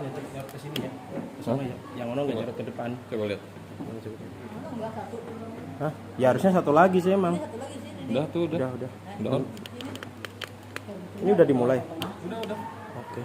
nyerot ke sini ya. Sama ya. Yang mana nggak nyerot ke depan. Coba lihat. Enggak satu. Hah? Ya harusnya satu lagi sih emang. Satu lagi sini. Udah tuh, udah. Udah. On. Ini udah dimulai. Udah. Oke.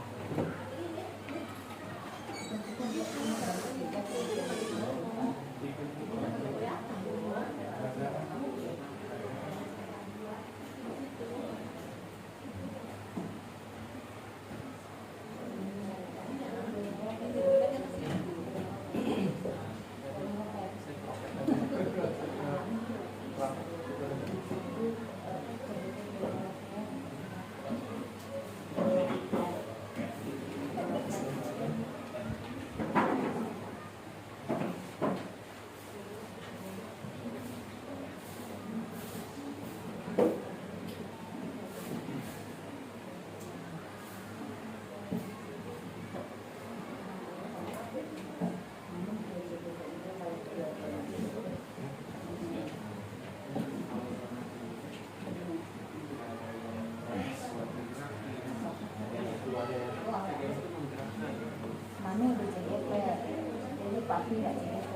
Mana udah CGP, jadi pasti nggak CGP.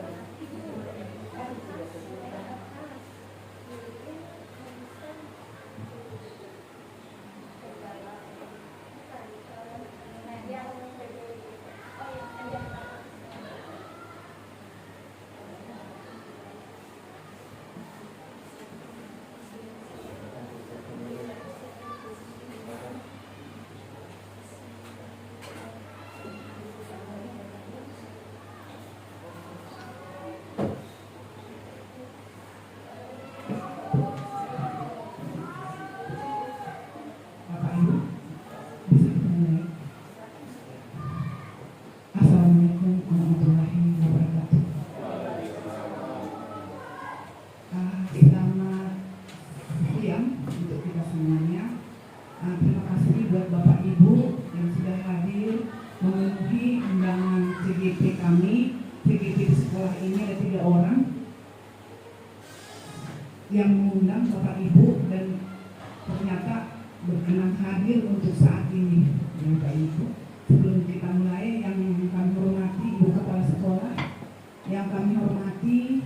Assalamualaikum warahmatullahi wabarakatuh. Selamat siang untuk kita semuanya. Terima kasih buat Bapak Ibu yang sudah hadir memenuhi undangan CGP kami. CGP di sekolah ini ada 3 orang yang mengundang Bapak Ibu dan ternyata berkenan hadir untuk saat ini, Bapak Ibu. Sebelum kita mulai, yang kami hormati Ibu Kepala Sekolah, yang kami hormati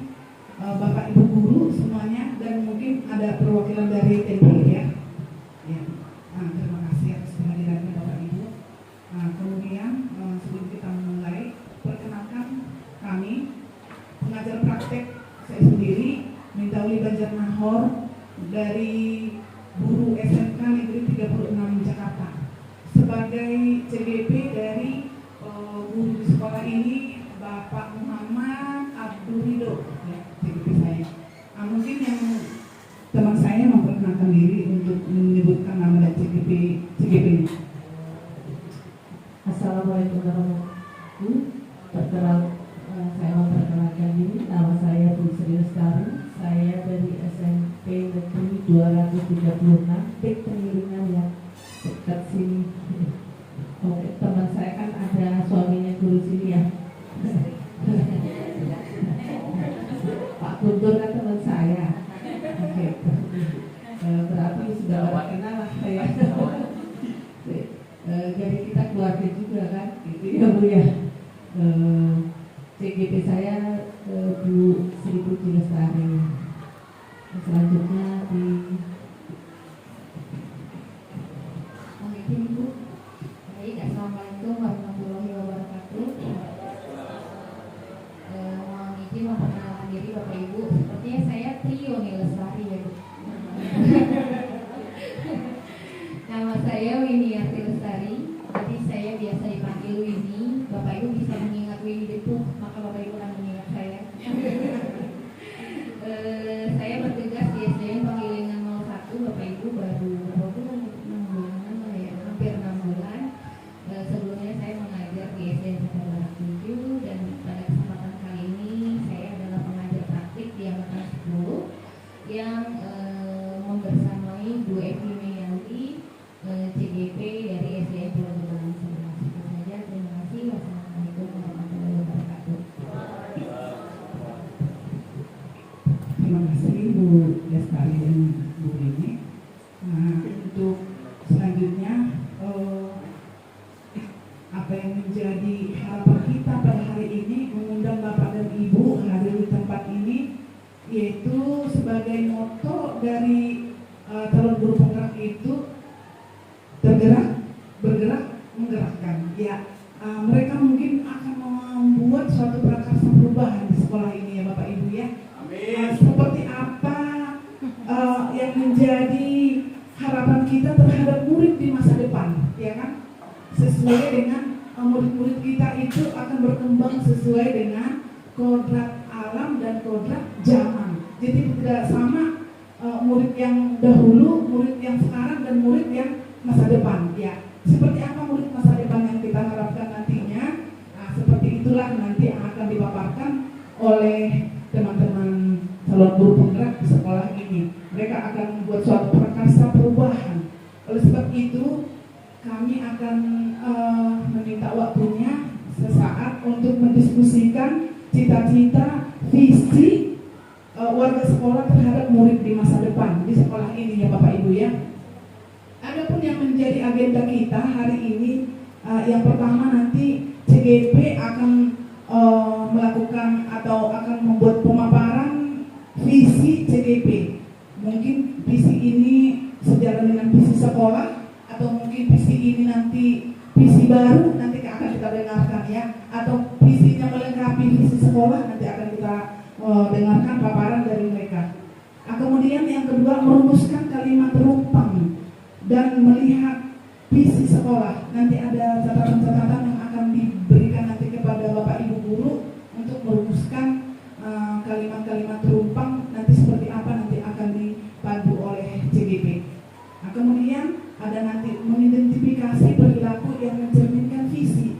Bapak Ibu Guru semuanya, dan mungkin ada perwakilan dari TNI ya. Terima kasih atas kehadirannya Bapak Ibu. Kemudian sebelum kita mulai, perkenalkan kami pengajar praktek saya sendiri, Mintauli Banjarnahor dari Guru SMK Negeri 36 Jakarta. Sebagai CGP dari guru di sekolah ini, Bapak Muhammad Abdul Ridho, ya, CGP saya. Mungkin yang teman saya memperkenalkan diri untuk menyebutkan nama dan CGP. Assalamualaikum warahmatullahi wabarakatuh. Saya memperkenalkan diri, nama saya Bu Sri Lestari. Saya dari SMP Negeri 236 P Pengiringan yang dekat sini. Oke, teman saya kan ada suaminya guru sini ya. Pak Guntur kan teman saya. Oke, berarti sudah orang kenal lah saya. Jadi kita keluarga juga kan, gitu ya Bu ya. CGP saya Bu Sri Puji Lestari. Selanjutnya di Ibu. Baik, assalamualaikum warahmatullahi wabarakatuh. Mohon izin memperkenalkan diri Bapak Ibu. Sepertinya saya Trio nih Lestari ya Bu. Nama saya Winiarti Lestari. Jadi saya biasa dipanggil Winnie. Bapak Ibu bisa mengingat Winnie the Pooh, maka Bapak Ibu akan mengingat saya. Saya bertugas di SDN Penggilingan 01. Bapak Ibu baru 6 bulan ya, hampir 6 bulan. Sebelumnya saya mengajar di SDN Cakra Barat 7, dan pada kesempatan kali ini saya adalah pengajar praktik di angkatan 10 yang membersamai Bu Evi Meyanti, CGP dari SDN Pulau Gebang. Itu saja, terima kasih. Wassalamualaikum warahmatullahi wabarakatuh. Terima kasih Bu Lestari dan Bu Rini. Untuk selanjutnya apa yang menjadi menjadi harapan kita pada hari ini mengundang Bapak dan Ibu hadir di tempat ini, yaitu sebagai moto dari calon guru penggerak itu tergerak, bergerak, menggerakkan. Ya, mereka mungkin akan membuat suatu prakarsa perubahan di sekolah ini ya Bapak Ibu ya. Seperti apa yang menjadi harapan kita terhadap murid di masa depan, ya kan? Sesuai dengan murid-murid kita itu akan berkembang sesuai dengan kodrat alam dan kodrat zaman. Jadi tidak sama murid yang dahulu, murid yang sekarang, dan murid yang masa depan. Ya, seperti apa murid masa depan yang kita harapkan nantinya? Nah, seperti itulah nanti yang akan dipaparkan oleh teman-teman calon guru penggerak di sekolah ini. Mereka akan membuat suatu prakarsa perubahan. Oleh sebab itu, kami akan meminta waktunya sesaat untuk mendiskusikan cita-cita, visi warga sekolah terhadap murid di masa depan di sekolah ini ya Bapak Ibu ya. Adapun yang menjadi agenda kita hari ini, yang pertama nanti CGP akan melakukan atau akan membuat pemaparan visi CGP. Mungkin visi ini sejalan dengan visi sekolah, atau mungkin visi ini nanti visi baru nanti akan kita dengarkan ya, atau visinya melengkapi visi sekolah nanti akan kita dengarkan paparan dari mereka. Nah, kemudian yang kedua, merumuskan kalimat rumpang dan melihat visi sekolah. Nanti ada catatan-catatan yang akan diberikan nanti kepada Bapak Ibu guru untuk merumuskan kalimat-kalimat rumpang nanti seperti apa nanti akan dipandu oleh CGP. Nah, kemudian ada nanti mengidentifikasi perilaku yang mencerminkan visi.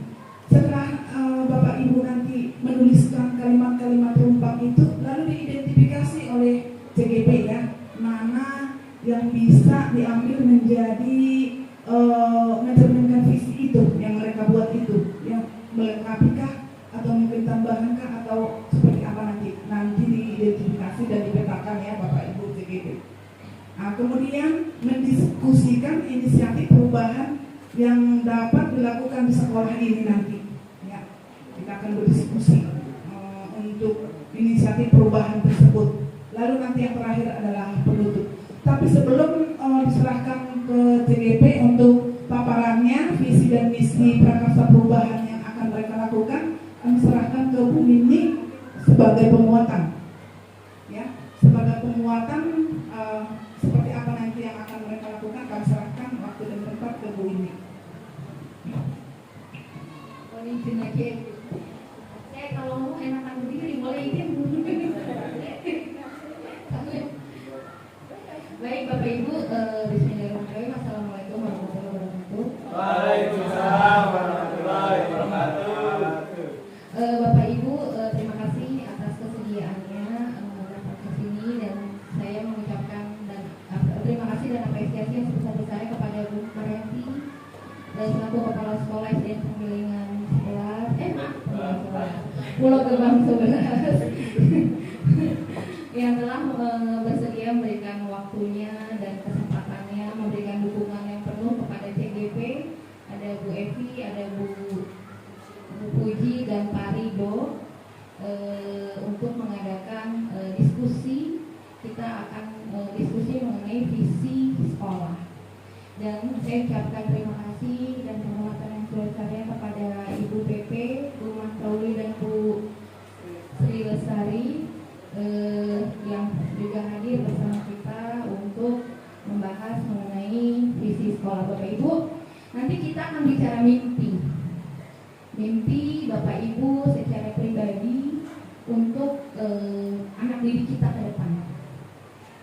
Setelah Bapak Ibu nanti menuliskan kalimat-kalimat rumpang itu, lalu diidentifikasi oleh CGP ya, mana yang bisa diambil menjadi mencerminkan visi itu yang mereka buat itu, yang melengkapikah atau mungkin tambahankah atau seperti apa nanti diidentifikasi dan dipetakan ya Bapak Ibu CGP. Nah, kemudian mendiskusikan inisiatif perubahan yang dapat dilakukan di sekolah ini nanti. Ya, kita akan berdiskusi untuk inisiatif perubahan tersebut. Lalu nanti yang terakhir adalah penutup. Tapi sebelum diserahkan ke CGP untuk paparannya, visi dan misi prakarsa perubahan yang akan mereka lakukan, kami serahkan ke Bu Nini sebagai penguatan. Ya, sebagai penguatan. Seperti apa nanti yang akan mereka lakukan, kami serahkan waktu dan tempat ke Bu ini. Izin aja. Saya kalau mau enakan berdiri, boleh izin. Baik Bapak Ibu, Bismillahirrahmanirrahim. Assalamualaikum warahmatullahi wabarakatuh. Waalaikumsalam warahmatullahi wabarakatuh. Bapak Ibu, terima kasih atas kesediaannya datang ke sini, dan saya mengucapkan terima kasih dan apresiasi yang sebesar-besarnya kepada Bu Marianti dan selaku Kepala Sekolah SDN Penggilingan 11 Pulau Gebang 11 yang telah bersedia memberikan waktunya dan kesempatannya, memberikan dukungan yang penuh kepada CGP. Ada Bu Evi, ada Bu Puji dan Pak Rido untuk mengadakan diskusi. Kita akan diskusi mengenai visi sekolah, dan saya ucapkan terima kasih dan penghormatan yang sebesar-besarnya kepada Ibu PP, Bu Mantauli dan Bu Sri Lestari yang juga hadir bersama kita untuk membahas mengenai visi sekolah. Bapak Ibu, nanti kita akan bicara mimpi Bapak Ibu secara pribadi untuk anak didik kita ke depan.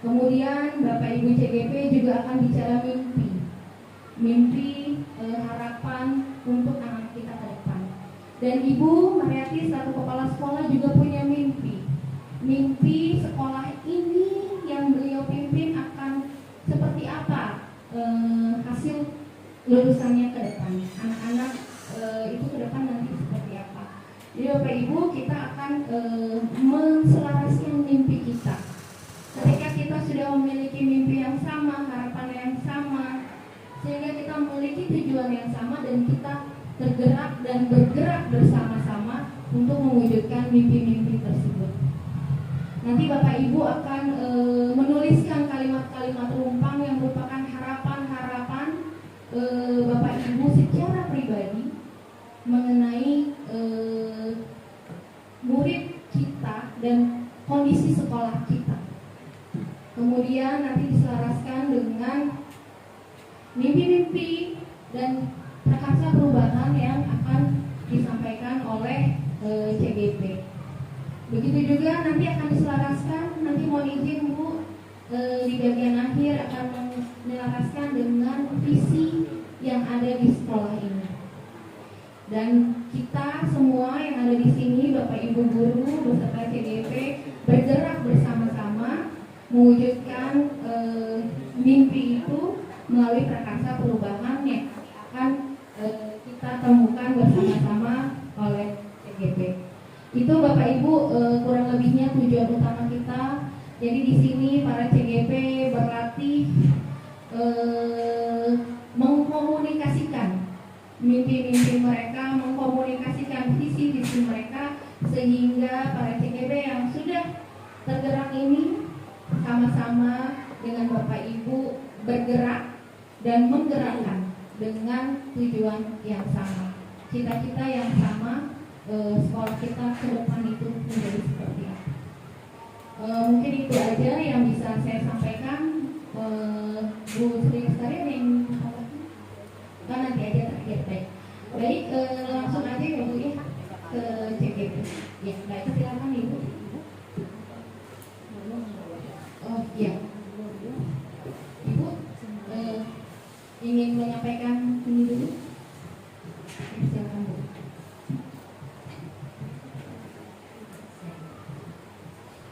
Kemudian Bapak Ibu CGP juga akan bicara mimpi harapan untuk anak kita ke depan. Dan Ibu Mariati selaku kepala sekolah juga punya mimpi sekolah ini yang beliau pimpin akan seperti apa hasil lulusannya ke depan. Anak-anak itu ke depan nanti seperti apa. Jadi Bapak Ibu, kita akan menselaraskan mimpi kita. Ketika kita sudah memiliki mimpi yang sama, harapan yang sama, sehingga kita memiliki tujuan yang sama dan kita tergerak dan bergerak bersama-sama untuk mewujudkan mimpi-mimpi tersebut. Nanti Bapak Ibu akan menuliskan kalimat-kalimat rumpang yang merupakan harapan-harapan Bapak Ibu secara pribadi mengenai murid kita dan kondisi sekolah kita. Kemudian nanti diselaraskan dengan mimpi-mimpi dan prakarsa perubahan yang akan disampaikan oleh CGP. Begitu juga nanti akan diselaraskan, nanti mohon izin Bu, di bagian akhir akan menyelaraskan dengan visi yang ada di sekolah ini. Dan kita semua yang ada di sini, Bapak Ibu guru beserta CGP, bergerak bersama-sama mewujudkan mimpi itu melalui prakarsa perubahan yang akan kita temukan bersama-sama oleh CGP. Itu Bapak Ibu kurang lebihnya tujuan utama kita. Jadi di sini para CGP berlatih mengkomunikasikan mimpi-mimpi mereka, mengkomunikasikan visi-visi mereka, sehingga para CGP yang sudah tergerak ini sama-sama dengan Bapak Ibu bergerak dan menggerakkan dengan tujuan yang sama, cita-cita yang sama, sekolah kita ke depan itu menjadi seperti apa. Mungkin itu aja yang bisa saya sampaikan. Bu Sri Lestari ada yang nanti aja terakhir. Baik, langsung aja ya Bu ya ke CGP. Ya, baik, silakan Ibu. Oh iya, Ibu ingin menyampaikan ini dulu. Silakan Bu.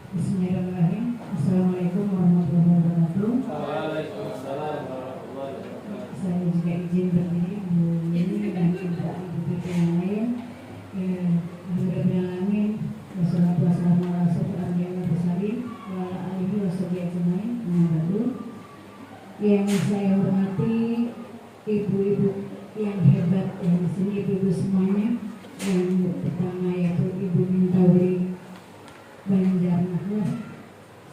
Bismillahirrahmanirrahim. Assalamualaikum warahmatullahi wabarakatuh. Waalaikumsalam warahmatullahi wabarakatuh. Saya juga izin berdiri Bu Yeni dan Ibu PP yang lain. Alhamdulillahirrahmanirrahim. Wassalatu wassalamu ala rasulillah wa ala alihi wa sahbihi ajmain. Yang saya hormati ibu-ibu yang hebat yang di sini, ibu-ibu semuanya. Yang pertama yaitu Ibu Mintauli Banjarnegara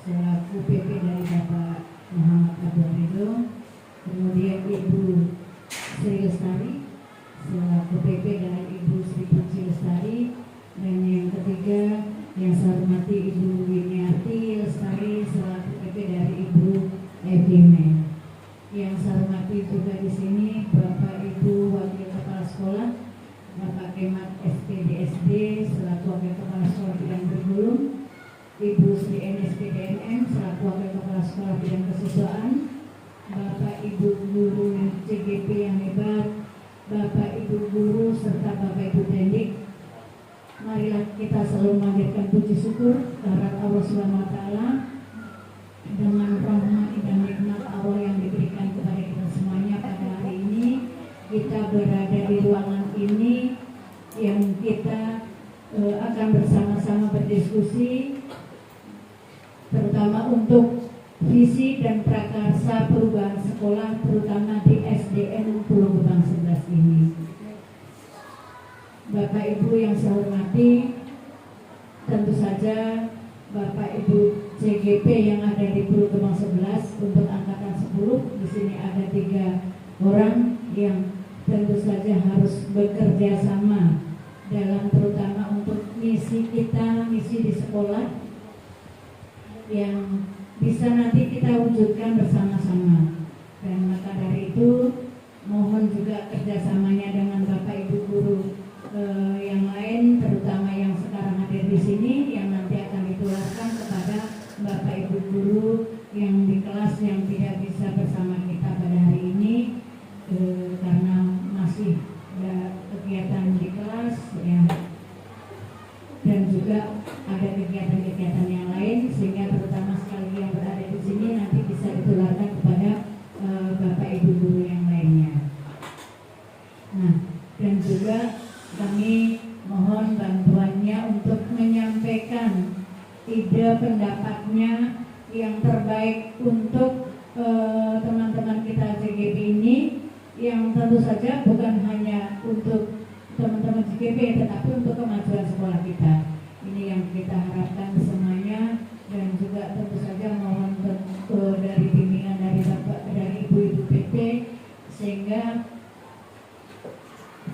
selaku PP dari Bapak Muhammad Abdul Ridho, kemudian Ibu Sri Lestari selaku PP dari Ibu Sri Puji Lestari, dan yang ketiga yang saya hormati Ibu Winiarti Lestari selaku PP dari Ibu Evime. Yang saya hormati juga di sini Bapak Ibu Wakil Kepala Sekolah, Bapak Kemat SPDSD selaku Wakil Kepala Sekolah Bidang Bergulung, Ibu Sri NSPDNM selaku Wakil Kepala Sekolah Bidang Kesiswaan, Bapak Ibu Guru CGP yang hebat, Bapak Ibu Guru serta Bapak Ibu Tendik. Marilah kita selalu memanjatkan puji syukur kehadirat Allah Subhanahu wa taala dengan rahmat dan nikmat Allah yang diberikan kepada kita semuanya pada hari ini. Kita berada di ruangan ini yang kita akan bersama-sama berdiskusi terutama untuk visi dan prakarsa perubahan sekolah terutama di SDN Pulau Gebang 11 ini. Bapak Ibu yang saya hormati, tentu saja Bapak Ibu CGP yang ada di Pulau Gebang 11 untuk angkatan 10, di sini ada 3 orang yang tentu saja harus bekerja sama dalam terutama untuk misi kita, misi di sekolah yang bisa nanti kita wujudkan bersama-sama. Dan maka dari itu mohon juga kerjasamanya dengan Bapak Ibu guru yang lain, terutama yang sekarang hadir di sini, yang nanti akan ditularkan kepada Bapak Ibu guru yang di kelas yang tidak bisa bersama kita pada hari ini karena masih ada kegiatan di kelas ya, dan juga ada kegiatan-kegiatan yang lain, sehingga terutama sekali yang berada di sini nanti bisa ditularkan kepada Bapak Ibu guru yang lainnya. Nah, dan juga kami mohon bantuannya untuk menyampaikan ide pendapatnya yang terbaik untuk teman-teman kita CGP ini, yang tentu saja bukan hanya untuk teman-teman JKP, tetapi untuk kemajuan sekolah kita. Ini yang kita harapkan semuanya, dan juga tentu saja mohon dari bimbingan dari Bapak, dari Ibu-Ibu PP, sehingga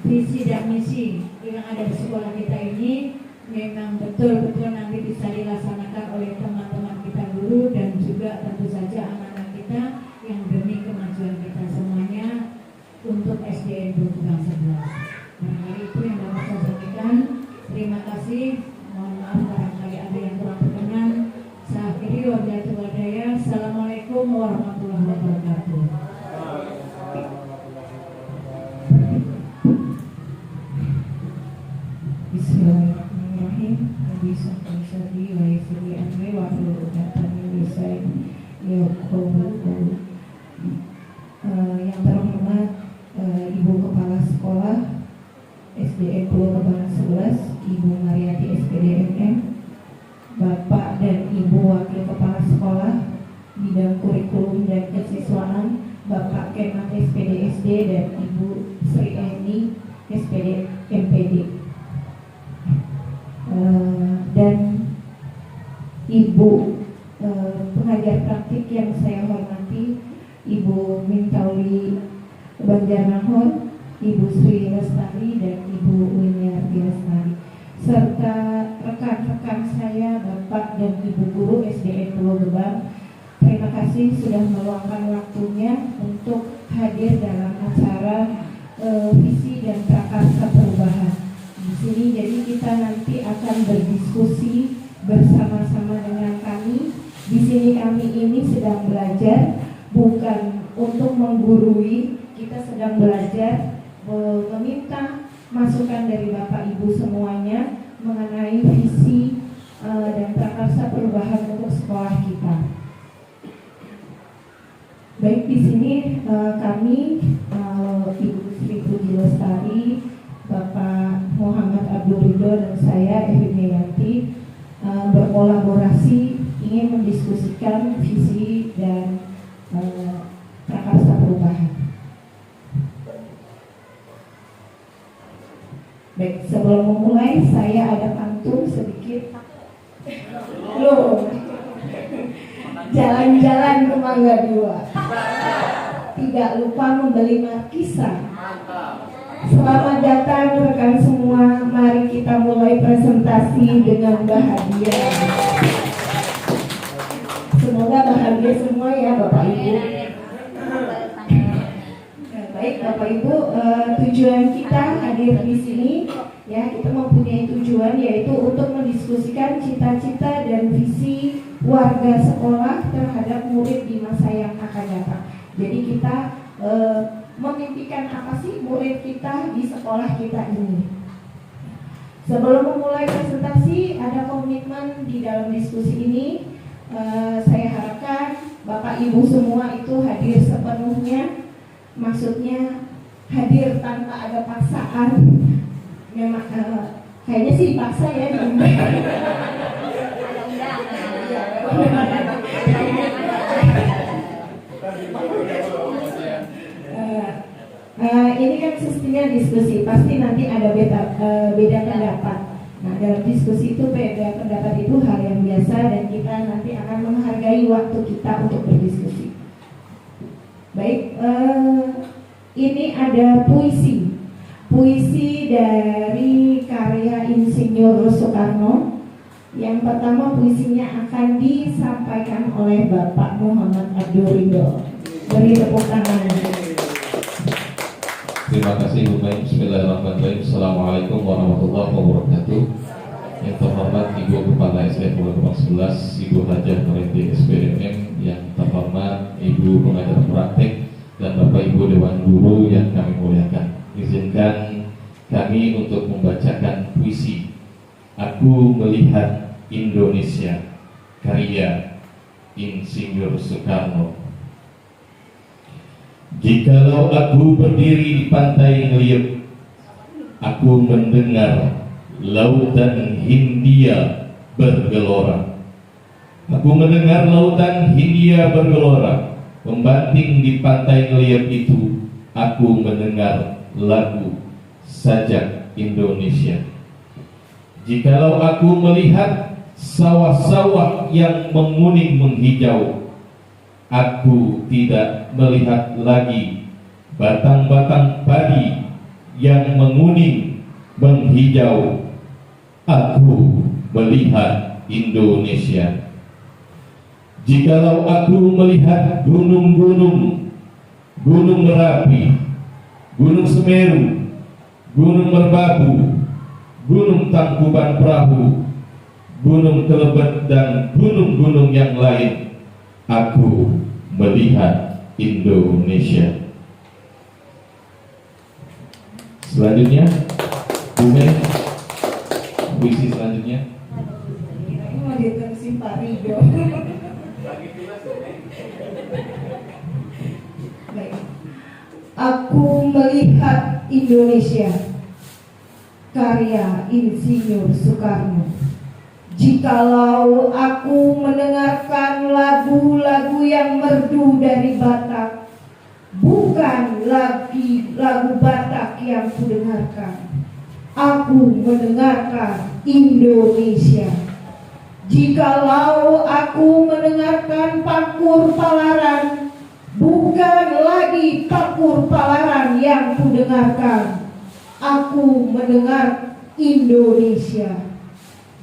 visi dan misi yang ada di sekolah kita ini memang betul-betul nanti bisa dilaksanakan oleh teman-teman kita guru, dan juga tentu saja anak-anak kita yang demi kemajuan kita semuanya untuk SDN Berkembang 11. Barangkali itu yang dapat saya sampaikan. Terima kasih. Mohon maaf barangkali ada yang kurang berkenan. Saya akhiri wabillahi wadaya. Assalamualaikum warahmatullahi wabarakatuh. Bismillahirrahmanirrahim. Bismillahirrahmanirrahim. Wa yasri amri wa hlul 'uqdatam min lisani yafqahu qawli. Yang terhormat Ibu Kepala Sekolah SDN Pulau Gebang 11, Ibu Mariati SPDMM, Bapak dan Ibu Wakil Kepala Sekolah Bidang Kurikulum dan Kesiswaan, Bapak Kemat SPDSD, dan Ibu Sri Eni SPD MPD, dan Ibu pengajar praktik yang saya hormati, Ibu Mintauli Banjarnahor, Ibu Sri Lestari, dan Ibu Winiarti Lestari, serta rekan-rekan saya, Bapak dan Ibu guru SDN Pulau Gebang. Terima kasih sudah meluangkan waktunya untuk hadir dalam acara visi dan prakarsa perubahan di sini. Jadi kita nanti akan berdiskusi bersama-sama dengan kami. Di sini kami ini sedang belajar, bukan untuk menggurui. Kita sedang belajar meminta masukan dari Bapak Ibu semuanya mengenai visi dan prakarsa perubahan untuk sekolah kita. Baik, di sini kami Ibu Sri Puji Lestari, Bapak Muhammad Abdul Ridho, dan saya Evi Meyanti berkolaborasi ingin mendiskusikan visi dan prakarsa perubahan. Baik, sebelum memulai saya ada pantun sedikit. Loh, jalan-jalan ke Mangga 2, tidak lupa membeli markisa. Selamat datang rekan semua, mari kita mulai presentasi dengan bahagia. Semoga bahagia semua ya Bapak Ibu. Baik Bapak Ibu, tujuan kita hadir di sini ya, kita mempunyai tujuan yaitu untuk mendiskusikan cita-cita dan visi warga sekolah terhadap murid di masa yang akan datang. Jadi kita memimpikan apa sih murid kita di sekolah kita ini. Sebelum memulai presentasi, ada komitmen di dalam diskusi ini. Saya harapkan Bapak Ibu semua itu hadir sepenuhnya. Maksudnya hadir tanpa ada paksaan. Memang kayaknya sih dipaksa ya. Ini kan sistemnya diskusi, pasti nanti ada beda pendapat. Nah, dalam diskusi itu beda pendapat itu hal yang biasa, dan kita nanti akan menghargai waktu kita untuk berdiskusi. Baik, ini ada puisi dari karya Insinyur Soekarno. Yang pertama puisinya akan disampaikan oleh Bapak Muhammad Abdul Ridho. Beri tepuk tangan. Terima kasih Bu Baik. Bismillahirrahmanirrahim. Assalamualaikum warahmatullahi wabarakatuh. Yang terhormat Ibu Kepala SDN Pulau Gebang 11, Ibu Hajah Mariati SPDMM, yang terhormat Ibu Pengajar Praktek, dan Bapak Ibu Dewan Guru yang kami muliakan. Izinkan kami untuk membacakan puisi Aku Melihat Indonesia, karya Insinyur Soekarno. Jikalau aku berdiri di pantai Ngeliep, aku mendengar lautan Hindia bergelora. Aku mendengar lautan Hindia bergelora, membanting di pantai Ngeliep itu. Aku mendengar lagu sajak Indonesia. Jikalau aku melihat sawah-sawah yang menguning menghijau, aku tidak melihat lagi batang-batang padi yang menguning menghijau. Aku melihat Indonesia. Jikalau aku melihat gunung-gunung, Gunung Merapi, Gunung Semeru, Gunung Merbabu, Gunung Tangkuban Perahu, Gunung Kelebet, dan gunung-gunung yang lain, aku melihat Indonesia. Selanjutnya, Bumi, puisi selanjutnya. Ini mau diterusin Pak Rido. Baik. Aku melihat Indonesia, karya Insinyur Soekarno. Jikalau aku mendengarkan lagu-lagu yang merdu dari Batak, bukan lagi lagu Batak yang kudengarkan. Aku mendengarkan Indonesia. Jikalau aku mendengarkan Pakur Palaran, bukan lagi Pakur Palaran yang kudengarkan. Aku mendengar Indonesia.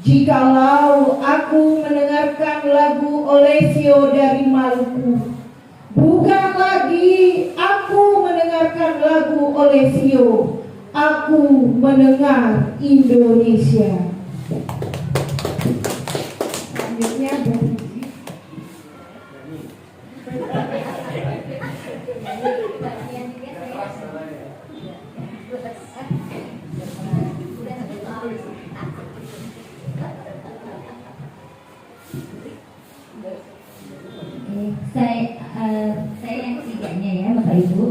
Jikalau aku mendengarkan lagu Olesio dari Maluku, bukan lagi aku mendengarkan lagu Olesio. Aku mendengar Indonesia. Selanjutnya berpuisi. Saya yang ketiganya ya Bapak Ibu.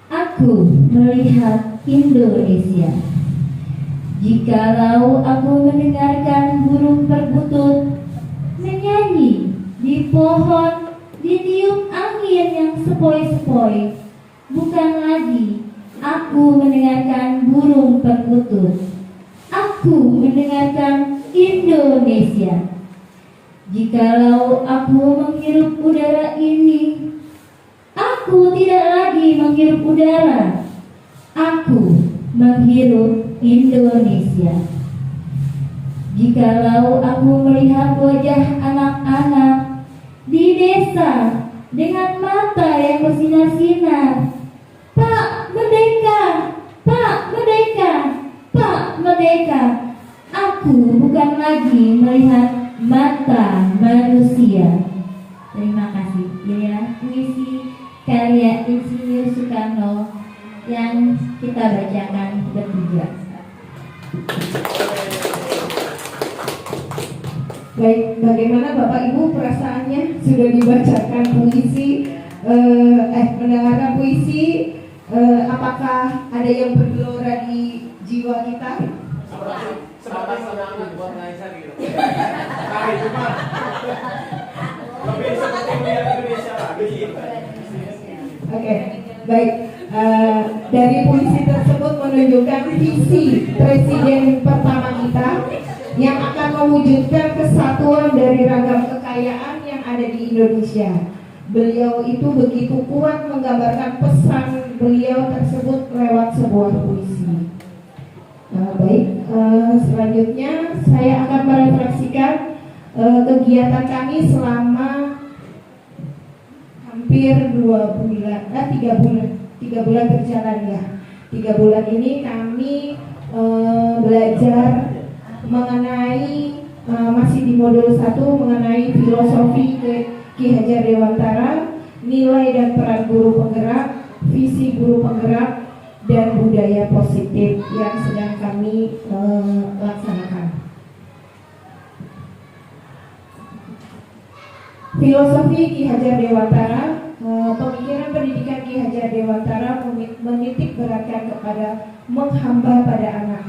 Aku melihat Indonesia. Jikalau aku mendengarkan burung perkutut menyanyi di pohon, ditiup angin yang sepoi-sepoi, bukan lagi aku mendengarkan burung perkutut. Aku mendengarkan Indonesia. Jikalau aku menghirup udara ini, aku tidak lagi menghirup udara. Aku menghirup Indonesia. Jikalau aku melihat wajah anak-anak di desa dengan mata yang bersinar-sinar, Pak Merdeka, Pak Merdeka, Pak Merdeka, aku bukan lagi melihat mata manusia. Terima kasih. Inilah puisi karya Insinyur Soekarno yang kita bacakan bertiga. Baik, bagaimana Bapak Ibu perasaannya sudah dibacakan puisi, mendengarkan puisi, apakah ada yang bergelora di jiwa kita? Sebagai semangat buat Naisa gitu. Nah itu mah lebih seperti melihat Indonesia lagi. Oke, baik. Dari puisi tersebut menunjukkan visi Presiden pertama kita yang akan mewujudkan kesatuan dari ragam kekayaan yang ada di Indonesia. Beliau itu begitu kuat menggambarkan pesan beliau tersebut lewat sebuah puisi. Selanjutnya saya akan merefleksikan kegiatan kami selama hampir 3 bulan berjalan ya. 3 bulan ini kami belajar mengenai masih di modul 1 mengenai filosofi Ki Hajar Dewantara, nilai dan peran guru penggerak, visi guru penggerak, dan budaya positif yang sedang kami laksanakan. Filosofi Ki Hajar Dewantara, pemikiran pendidikan Ki Hajar Dewantara menitik beratkan kepada menghamba pada anak,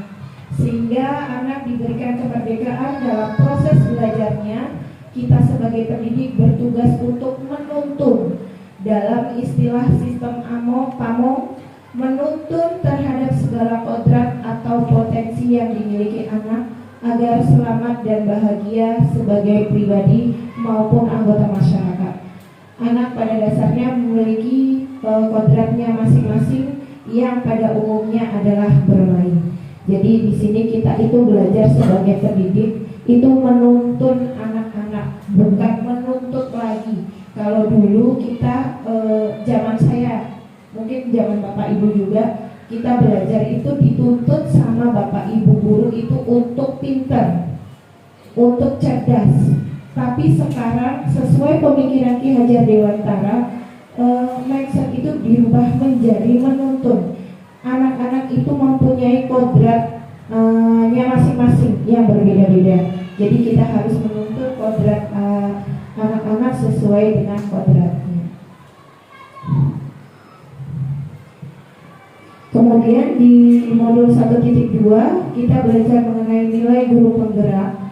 sehingga anak diberikan kemerdekaan dalam proses belajarnya. Kita sebagai pendidik bertugas untuk menuntun dalam istilah sistem PAMO menuntun terhadap segala kodrat atau potensi yang dimiliki anak agar selamat dan bahagia sebagai pribadi maupun anggota masyarakat. Anak pada dasarnya memiliki kodratnya masing-masing yang pada umumnya adalah bermain. Jadi di sini kita itu belajar sebagai pendidik itu menuntun anak-anak, bukan menuntut lagi. Kalau dulu kita zaman saya, mungkin zaman Bapak Ibu juga, kita belajar itu dituntut sama Bapak Ibu guru itu untuk pintar, untuk cerdas. Tapi sekarang sesuai pemikiran Ki Hajar Dewantara, mindset itu dirubah menjadi menuntun. Anak-anak itu mempunyai kodratnya masing-masing yang berbeda-beda. Jadi kita harus menuntut kodrat anak-anak sesuai dengan kodratnya. Kemudian di modul 1.2 kita belajar mengenai nilai guru penggerak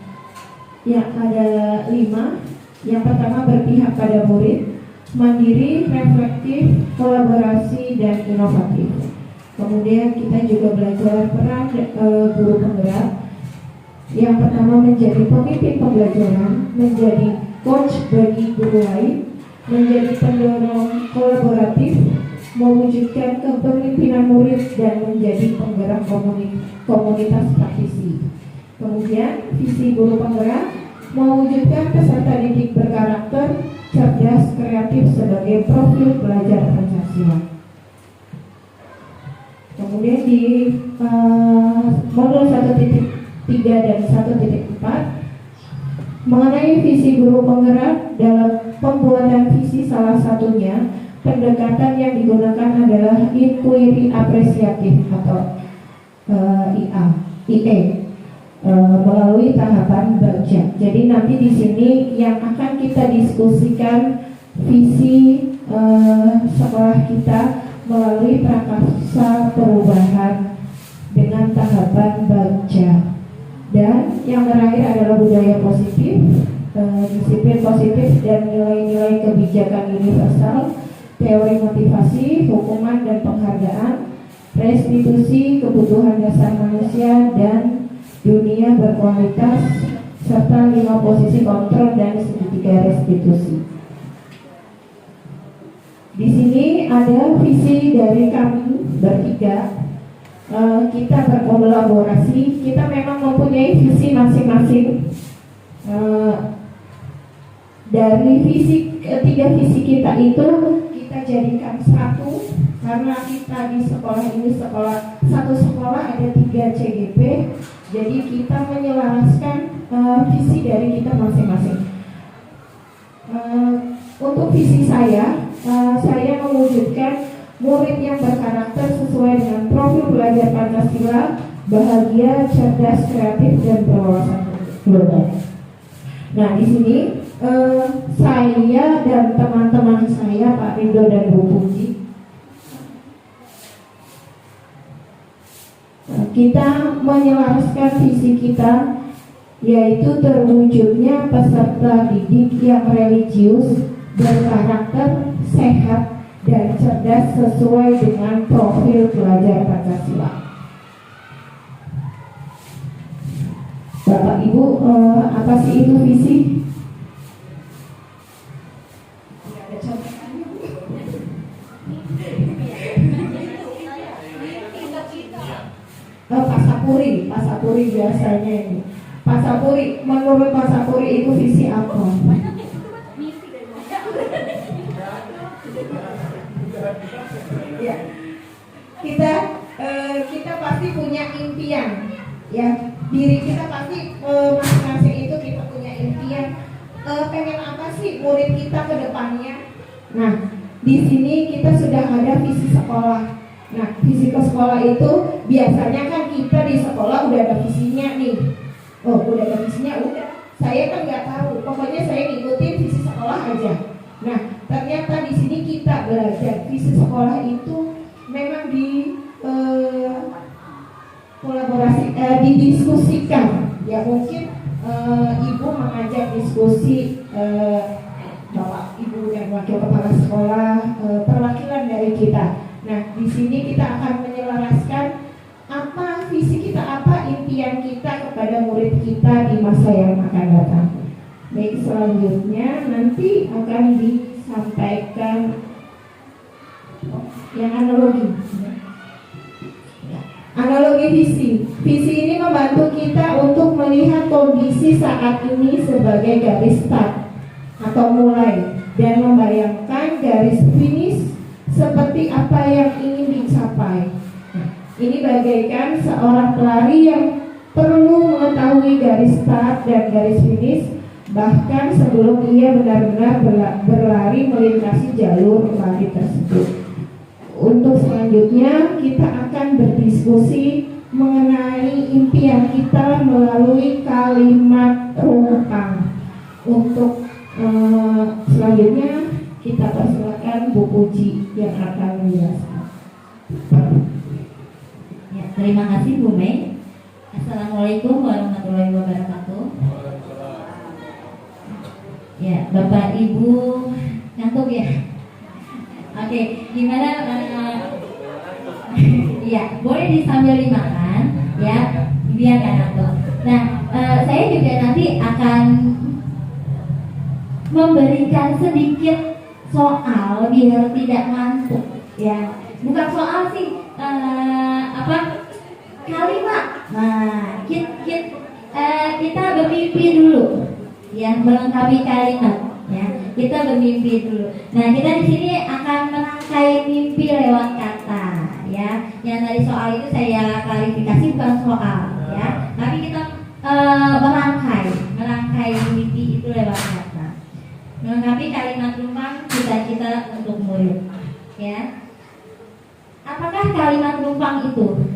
yang ada 5. Yang pertama berpihak pada murid, mandiri, reflektif, kolaborasi, dan inovatif. Kemudian kita juga belajar peran guru penggerak. Yang pertama menjadi pemimpin pembelajaran, menjadi coach bagi guru lain, menjadi pendorong kolaboratif, mewujudkan kepemimpinan murid, dan menjadi penggerak komunitas praktisi. Kemudian visi guru penggerak mewujudkan peserta didik berkarakter, cerdas, kreatif sebagai profil pelajar Pancasila. Kemudian di modul 1.3 dan 1.4 mengenai visi guru penggerak, dalam pembuatan visi salah satunya pendekatan yang digunakan adalah inquiry apresiatif atau IE melalui tahapan baca. Jadi nanti di sini yang akan kita diskusikan visi sekolah kita melalui prakarsa perubahan dengan tahapan baca. Dan yang terakhir adalah budaya positif, disiplin positif dan nilai-nilai kebijakan universal, teori motivasi, hukuman dan penghargaan, restitusi kebutuhan dasar manusia dan dunia berkualitas, serta 5 posisi kontrol dan segitiga restitusi. Di sini ada visi dari kami bertiga. Kita berkolaborasi, kita memang mempunyai visi masing-masing. Dari tiga visi kita itu kita jadikan satu, karena kita di sekolah ini satu sekolah ada 3 CGP, jadi kita menyelaraskan visi dari kita masing-masing. Untuk visi saya mewujudkan murid yang berkarakter sesuai dengan profil belajar Pancasila, bahagia, cerdas, kreatif, dan berwawasan global. Nah, di sini saya dan teman-teman saya, Pak Rido dan Bu Puji, kita menyelaraskan visi kita, yaitu terwujudnya peserta didik yang religius, berkarakter, sehat, dan cerdas sesuai dengan profil pelajar Pancasila. Bapak Ibu, apa sih itu visi? Ada contekannya, Bu. Pasapuri biasanya ini. Pasapuri, menurut Pasapuri itu visi apa? Ya, kita pasti punya impian, ya. Diri kita pasti masing-masing itu kita punya impian. Pengen apa sih murid kita ke depannya? Nah, di sini kita sudah ada visi sekolah. Nah, visi ke sekolah itu biasanya kan kita di sekolah udah ada visinya nih. Oh, udah ada visinya, udah. Saya kan nggak tahu. Pokoknya saya ngikutin visi sekolah aja. Nah, ternyata di sini kita belajar visi sekolah itu memang kolaborasi, didiskusikan. Ya mungkin ibu mengajak diskusi Bapak, Ibu dan Wakil Kepala Sekolah, perwakilan dari kita. Nah, di sini kita akan menyelaraskan apa visi kita, apa impian kita kepada murid kita di masa yang akan datang. Baik, selanjutnya nanti akan disampaikan yang analogi. Analogi visi. Visi ini membantu kita untuk melihat kondisi saat ini sebagai garis start atau mulai dan membayangkan garis finish seperti apa yang ingin dicapai. Nah, ini bagaikan seorang pelari yang perlu mengetahui garis start dan garis finish bahkan sebelum ia benar-benar berlari melintasi jalur lari tersebut. Untuk selanjutnya kita akan berdiskusi mengenai impian kita melalui kalimat rumpang. Untuk selanjutnya kita persilakan Bu Puji yang akan menjelaskan. Ya, terima kasih Bu Mei. Assalamualaikum warahmatullahi wabarakatuh. Ya, Bapak Ibu ngantuk ya? Oke, gimana? Ya, boleh disambil dimakan, ya, biar nggak ngantuk. Nah, saya juga nanti akan memberikan sedikit soal biar tidak ngantuk, ya. Bukan soal sih, kalimat. Nah, kita bermimpi dulu, ya, melengkapi kalimat. Ya, kita bermimpi dulu. Nah, kita di sini akan merangkai mimpi lewat kata, ya. Yang dari soal itu saya klarifikasi bukan soal, ya. Tapi kita merangkai mimpi itu lewat kata. Melengkapi kalimat rumpang cita-cita untuk murid, ya. Apakah kalimat rumpang itu?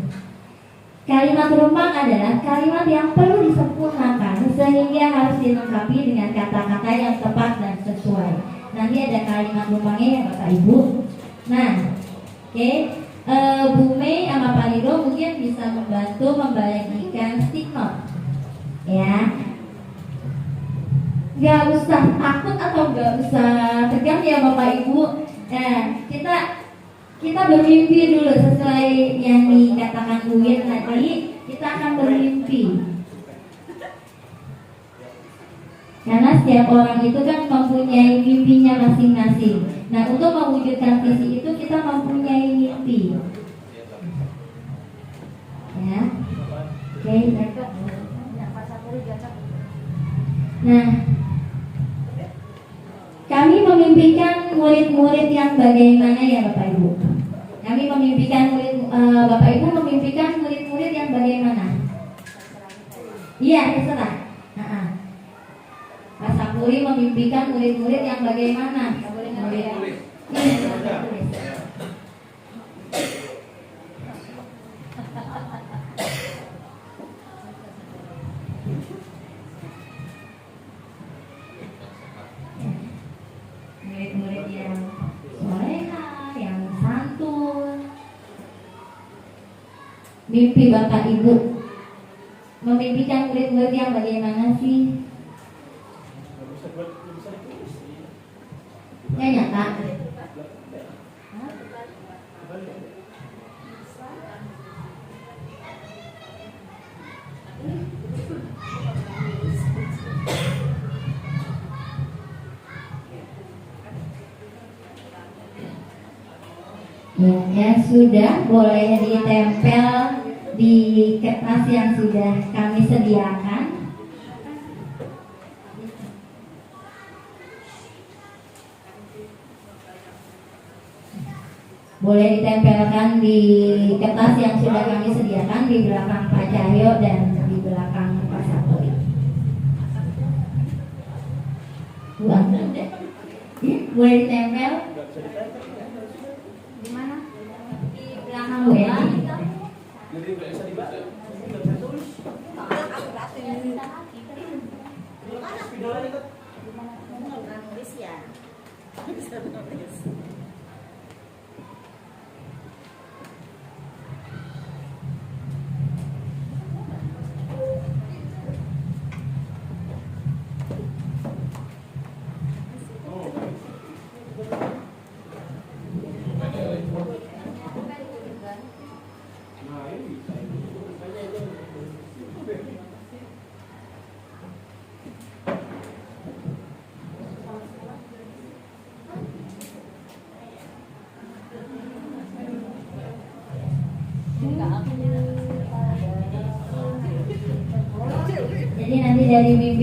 Kalimat rumpang adalah kalimat yang perlu disempurnakan sehingga harus dilengkapi dengan kata-kata yang tepat dan sesuai. Nanti ada kalimat rumpangnya ya Bapak Ibu. Nah, oke. Bu Mei sama Pak Rido mungkin bisa membantu membagikan stick note, ya. Gak usah takut atau gak usah tegang ya Bapak Ibu. Nah, kita bermimpi dulu sesuai yang dikatakan Bu Win tadi. Kita akan bermimpi karena setiap orang itu kan mempunyai mimpinya masing-masing. Nah, untuk mewujudkan visi itu kita mempunyai mimpi, ya. Oke. Nah, kami memimpikan murid-murid yang bagaimana ya Bapak Ibu? Kami memimpikan Bapak Ibu memimpikan murid-murid yang bagaimana? Iya, terserah. Pak Sapuri memimpikan murid-murid yang bagaimana? Murid. Murid-murid yang soleha, yang santun. Mimpi Bapak Ibu memimpikan murid-murid yang bagaimana sih? Nggak nyata. Ya sudah, boleh ditempel di kertas yang sudah kami sediakan. Boleh ditempelkan di kertas yang sudah kami sediakan di belakang Pak Cahyo dan di belakang Pak Sapuri. Boleh ditempel di mana? Di belakang Bu Eni.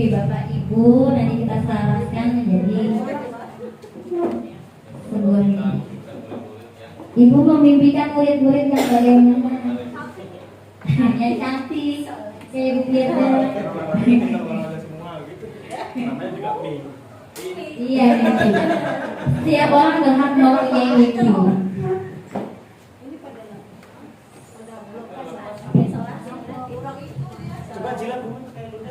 mimpi Bapak Ibu nanti kita selaraskan menjadi sebuah mimpi. Ibu memimpikan murid-murid yang bagaimana? Yang cantik, kayak Ibu Firda. Namanya juga mie. Iya, mimpi. Setiap orang berhak mempunyai mimpi. Coba jilat Bu, kayak dulu.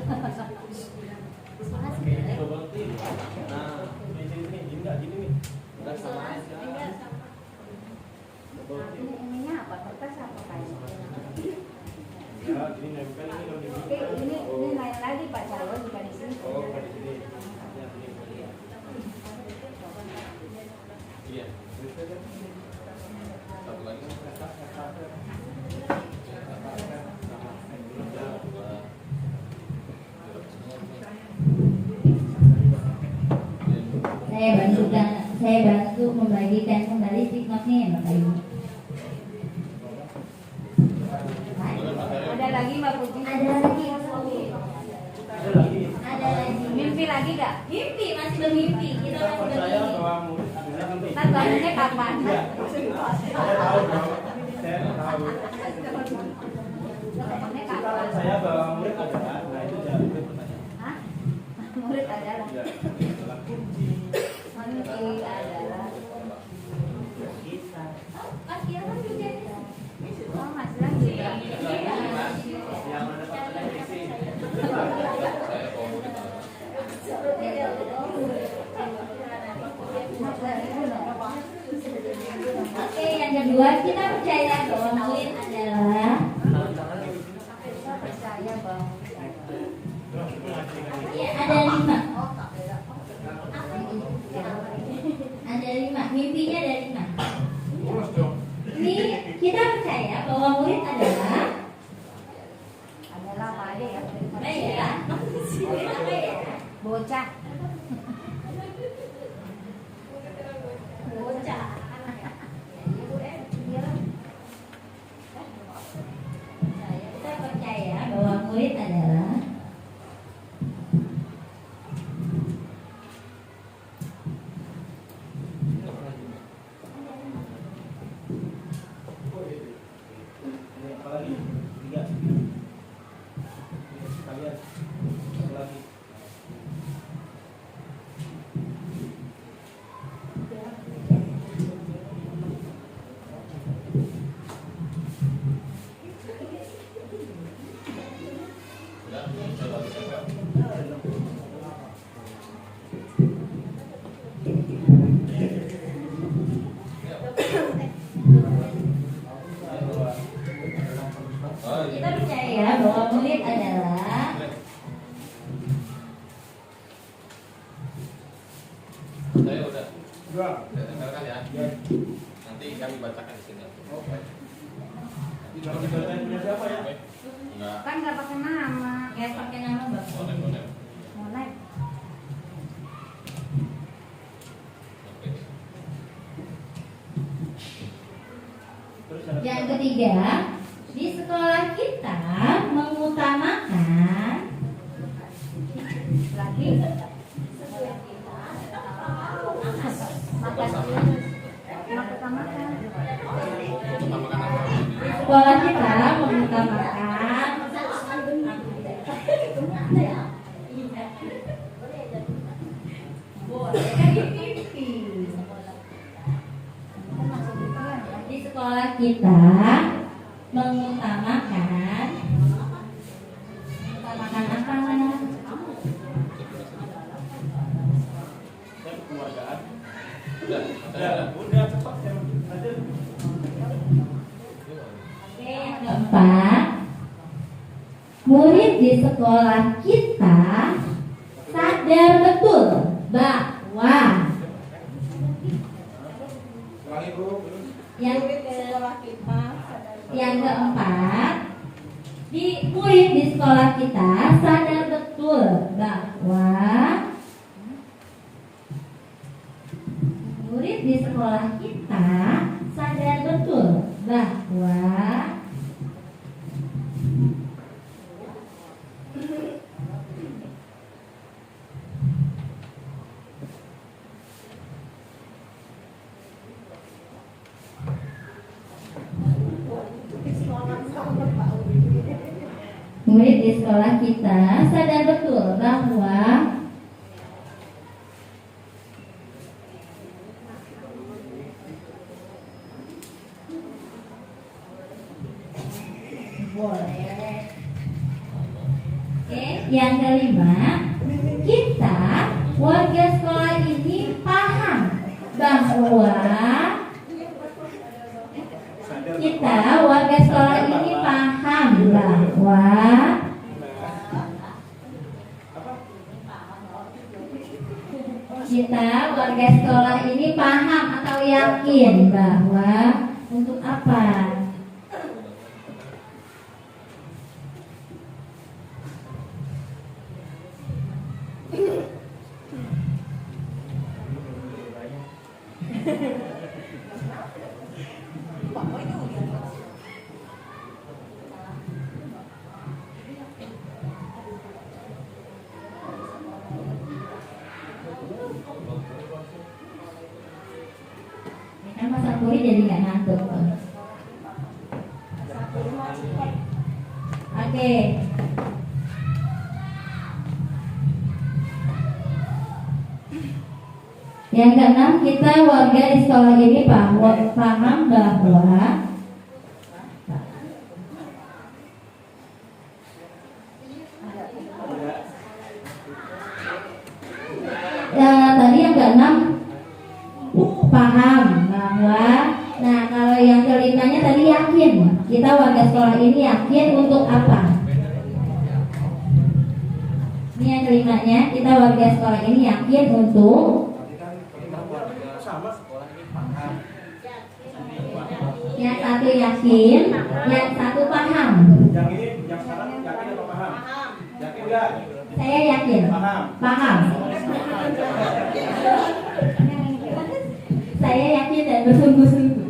Nah, gini enggak gini nih. Enggak sama aja. Ininya apa? Kertas apa kayu? Ya, gini nempel ini kalau dibuka. Ini lain lagi Pak Calon bukan di sini. Oh, bukan di sini. Ya, gini. Iya. Satu lagi. Saya bantu membagikan kembali stiknotnya ya Bapak Ibu. Ada lagi Mbak Putih? Ada lagi. Ada lagi. Ada lagi. Mimpi lagi gak? Mimpi, masih bermimpi. Kita masih Percaya bermimpi. bahwa murid adalah nanti. Kan bangunnya kapan? Iya. Saya tahu bahwa saya tahu. Bangunnya Kita kapan? percaya bahwa murid adalah. Nah, itu jangan itu pertanyaan. Hah? Murid adalah. Ya, adalah kunci. Mimpi adalah. Kita. Mas Kira kan juga. Oh Mas Lan juga. Yang ada pertanyaan isi. Oke, yang kedua kita percaya bahwa murid adalah Kita percaya bahwa ya ada 5. Ada 5, mimpinya ada 5. Ini kita percaya bahwa murid adalah apa aja ya? apa ya? Murid apa ya? Bocah. Bocah. Kita percaya bahwa murid adalah Ini apa lagi? 3. Kalian. Satu lagi. kita percaya bahwa murid adalah Saya udah. Dua. Saya tempelkan ya. Nanti kami bacakan di sini. Kalau kita tanya punya siapa ya? Enggak. Kan nggak pakai nama. ya pakai nama Bapak. Boleh. Mulai. Oke. Terus ada Yang ketiga, di sekolah kita mengutamakan Lagi. Makan dulu. Makan makan. Utamakan apa? sekolah kita mengutamakan di sekolah kita mengutamakan apa? keluargaan. Udah. Udah cepat saya aja. Oke, yang keempat, murid di sekolah kita sadar betul bahwa Ulangi Bu. yang keempat, murid di sekolah kita sadar betul bahwa murid di sekolah kita sadar betul bahwa murid-murid di sekolah kita sadar betul bahwa yang kelima, kita warga sekolah ini paham bahwa kita warga sekolah ini paham atau yakin bahwa untuk apa? Kan Mas Sapuri jadi nggak ngantuk. Oke. Yang keenam, kita warga di sekolah ini paham bahwa tadi yang keenam paham bahwa, nah kalau yang kelimanya tadi yakin, kita warga sekolah ini yakin untuk apa? Ini yang kelimanya, kita warga sekolah ini yakin untuk sama sekolah ini paham. yang satu yakin, yang satu paham. Yang ini, yang sekarang yakin atau paham? Yakin enggak? Saya yakin, paham. Saya yakin dan bersungguh-sungguh.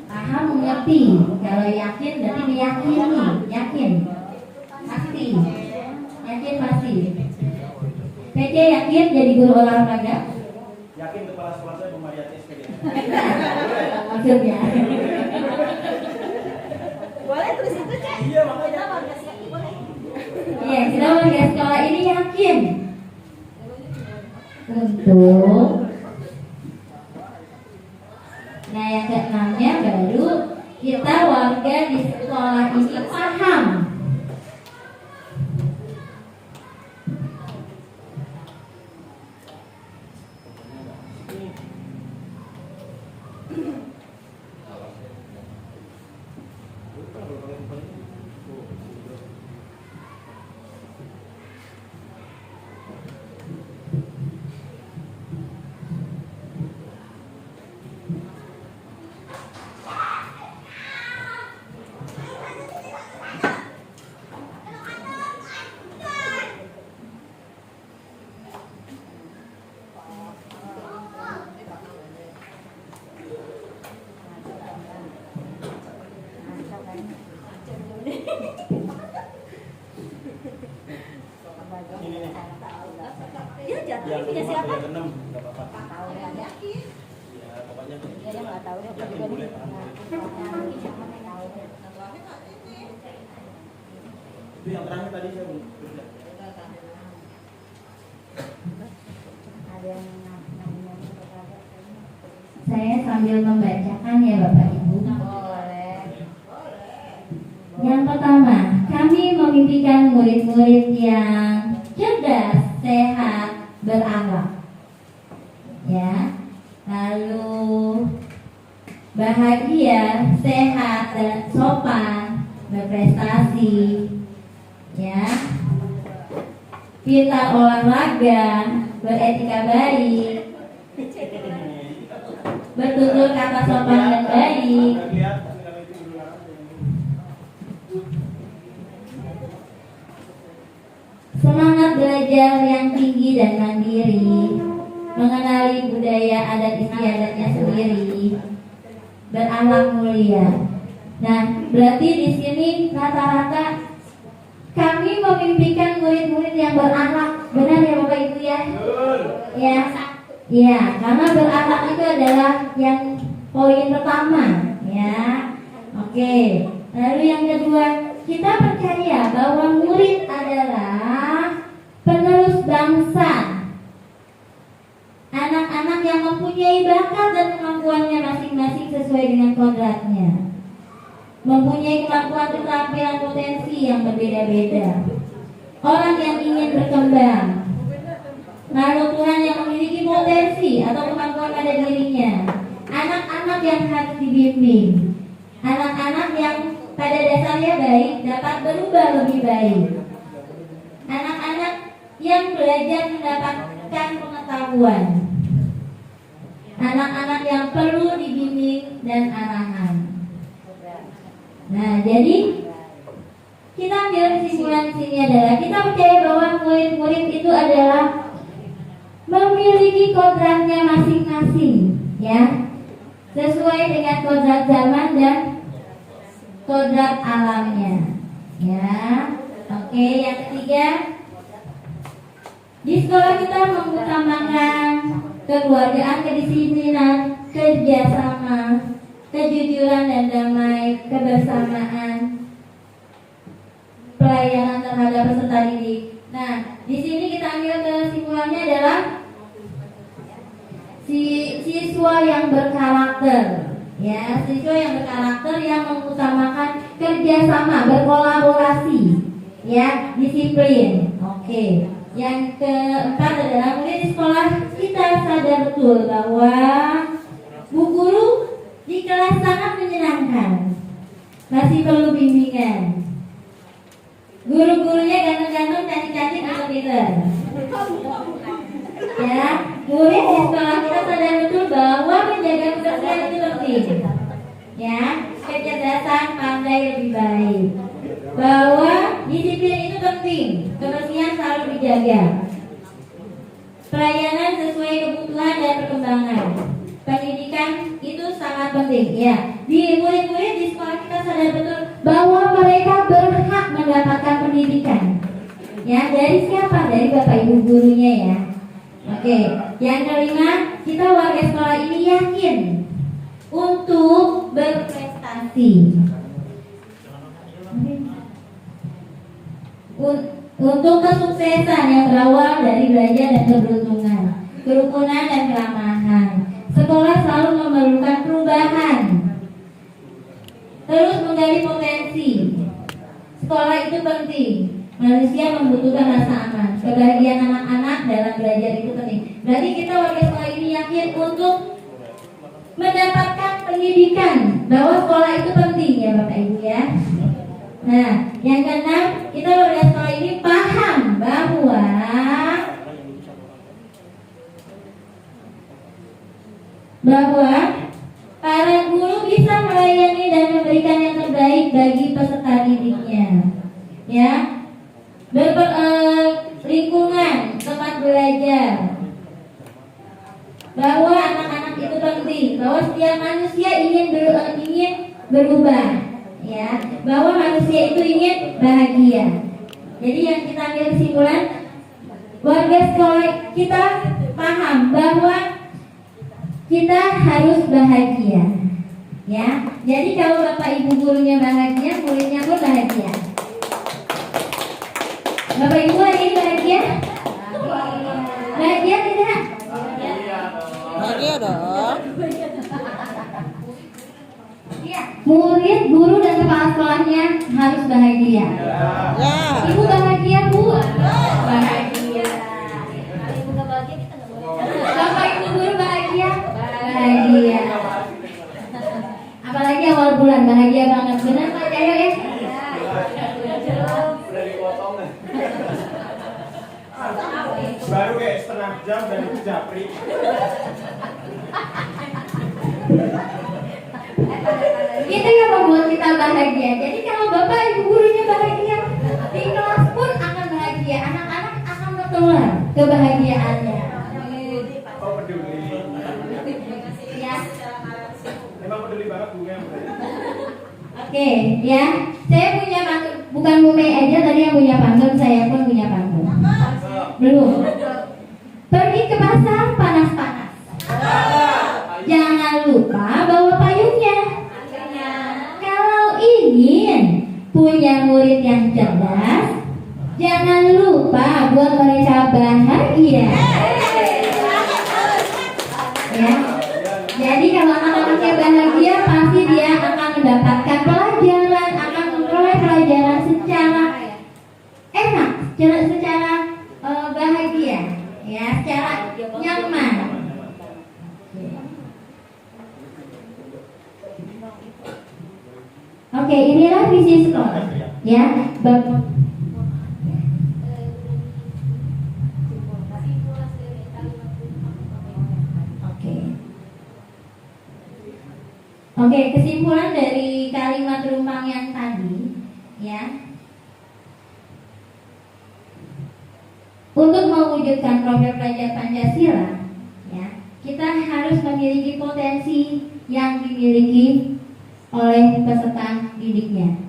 Paham, mengerti. Kalau yakin berarti meyakini, yakin, pasti, yakin pasti. PC yakin jadi guru olahraga? Yakin kepala sekolah saya Bu Mariati SPD. Maksudnya? Boleh tulis itu, Cek. Iya, makanya. Kita warga siap, boleh. Iya, kita warga sekolah ini yakin untuk. Nah, yang keenamnya baru kita warga di sekolah ini paham. Dia jatuh Yang punya kedua, siapa? yang keenam, enggak apa-apa. Tahu ya, yakin. Ya, pokoknya Dia nggak tahu dia yakin juga boleh nih. paham. Itu yang terakhir tadi saya belum. Ada yang Saya sambil membacakan ya Bapak Ibu. boleh. Yang pertama, kami memimpikan murid-murid yang cerdas, sehat, berakhlak. Ya. Lalu bahagia, sehat, dan sopan, berprestasi. Ya. Pintar olahraga, beretika baik, bertutur kata sopan dan baik. Semangat belajar yang tinggi dan mandiri, mengenali budaya adat istiadatnya sendiri, berakhlak mulia. Nah, berarti di sini rata-rata kami memimpikan murid-murid yang berakhlak. Benar ya Bapak Ibu ya? Betul. Ya, ya, karena berakhlak itu adalah yang poin pertama, ya. Oke. Lalu yang kedua, kita percaya bahwa murid adalah penerus bangsa. Anak-anak yang mempunyai bakat dan kemampuannya masing-masing sesuai dengan kodratnya, mempunyai kemampuan keterampilan potensi yang berbeda-beda. Orang yang ingin berkembang, lalu Tuhan yang memiliki potensi atau kemampuan pada dirinya. Anak-anak yang harus dibimbing, anak-anak yang pada dasarnya baik dapat berubah lebih baik. Anak-anak yang belajar mendapatkan pengetahuan. Anak-anak yang perlu dibimbing dan arahan. Nah, jadi kita ambil kesimpulan di sini adalah kita percaya bahwa murid-murid itu adalah memiliki kodratnya masing-masing, ya, sesuai dengan kodrat zaman dan kodrat alamnya, ya. Oke, yang ketiga, di sekolah kita mengutamakan kekeluargaan, kedisiplinan, kerjasama, kejujuran dan damai, kebersamaan, pelayanan terhadap peserta didik. Nah, di sini kita ambil kesimpulannya adalah siswa yang berkarakter, ya, siswa yang berkarakter yang mengutamakan kerjasama, berkolaborasi, ya, disiplin. Oke. Yang keempat adalah murid di sekolah kita sadar betul bahwa bu guru di kelas sangat menyenangkan, masih perlu bimbingan. Guru-gurunya ganteng-ganteng, cantik-cantik, pinter-pinter. Ya, murid di sekolah kita sadar betul bahwa menjaga kebersihan itu penting. Ya, kecerdasan, pandai lebih baik. Bahwa disiplin itu penting, kebersihan selalu dijaga. Pelayanan sesuai kebutuhan dan perkembangan. Pendidikan itu sangat penting, ya. Di murid-murid di sekolah kita sadar betul bahwa mereka berhak mendapatkan pendidikan. Ya, dari siapa? Dari Bapak Ibu gurunya, ya. Oke. Yang kelima, kita warga sekolah ini yakin untuk berprestasi. Untuk kesuksesan yang berawal dari belajar dan keberuntungan, kerukunan dan keramahan. Sekolah selalu memerlukan perubahan, terus menggali potensi. Sekolah itu penting. Manusia membutuhkan rasa aman. Kebahagiaan anak-anak dalam belajar itu penting. Berarti kita warga sekolah ini yakin untuk mendapatkan pendidikan, bahwa sekolah itu penting, ya Bapak Ibu, ya. Nah, yang keenam, kita warga sekolah ini paham bahwa para guru bisa melayani dan memberikan yang terbaik bagi peserta didiknya, ya. Lingkungan tempat belajar, bahwa anak-anak itu penting, bahwa setiap manusia ingin berubah, ya, bahwa manusia itu ingin bahagia. Jadi yang kita ambil kesimpulan, warga sekolah kita paham bahwa kita harus bahagia, ya. Jadi kalau Bapak Ibu gurunya bahagia, muridnya pun bahagia. Bapak Ibu hari ini bahagia? Bahagia tidak? Bahagia dong. Murid, guru dan kepala sekolahnya harus bahagia. Ya. Ibu bahagia, Bu? Bahagia. Ibu nggak bahagia, kita nggak bahagia. Bapak Ibu guru bahagia? Bahagia. Apalagi awal bulan bahagia banget, benar Pak Cahyo ya? Udah dipotong nih. Baru kayak setengah jam dan itu japri. Itu yang membuat kita bahagia. Jadi kalau Bapak Ibu gurunya bahagia, di kelas pun akan bahagia. Anak-anak akan bertular kebahagiaannya. Oh, peduli. Ya. Emang peduli banget bunga. Oke, ya. Saya punya bukan Bu Mei aja tadi yang punya pantun, saya pun punya pantun. Belum. Pergi ke pasar panas-panas. Jangan lupa bawa payungnya. Kalau ingin punya murid yang cerdas, jangan lupa buat mereka bahagia. Ya. Jadi kalau anak-anaknya bahagia, pasti dia akan mendapatkan pelajaran, akan memperoleh pelajaran secara enak, secara bahagia, ya, secara nyaman. Oke, inilah visi sekolah, ya, Bapak. Oke, kesimpulan dari kalimat Rumpang yang tadi, ya. Untuk mewujudkan profil pelajar Pancasila, ya, kita harus memiliki potensi yang dimiliki oleh peserta didiknya,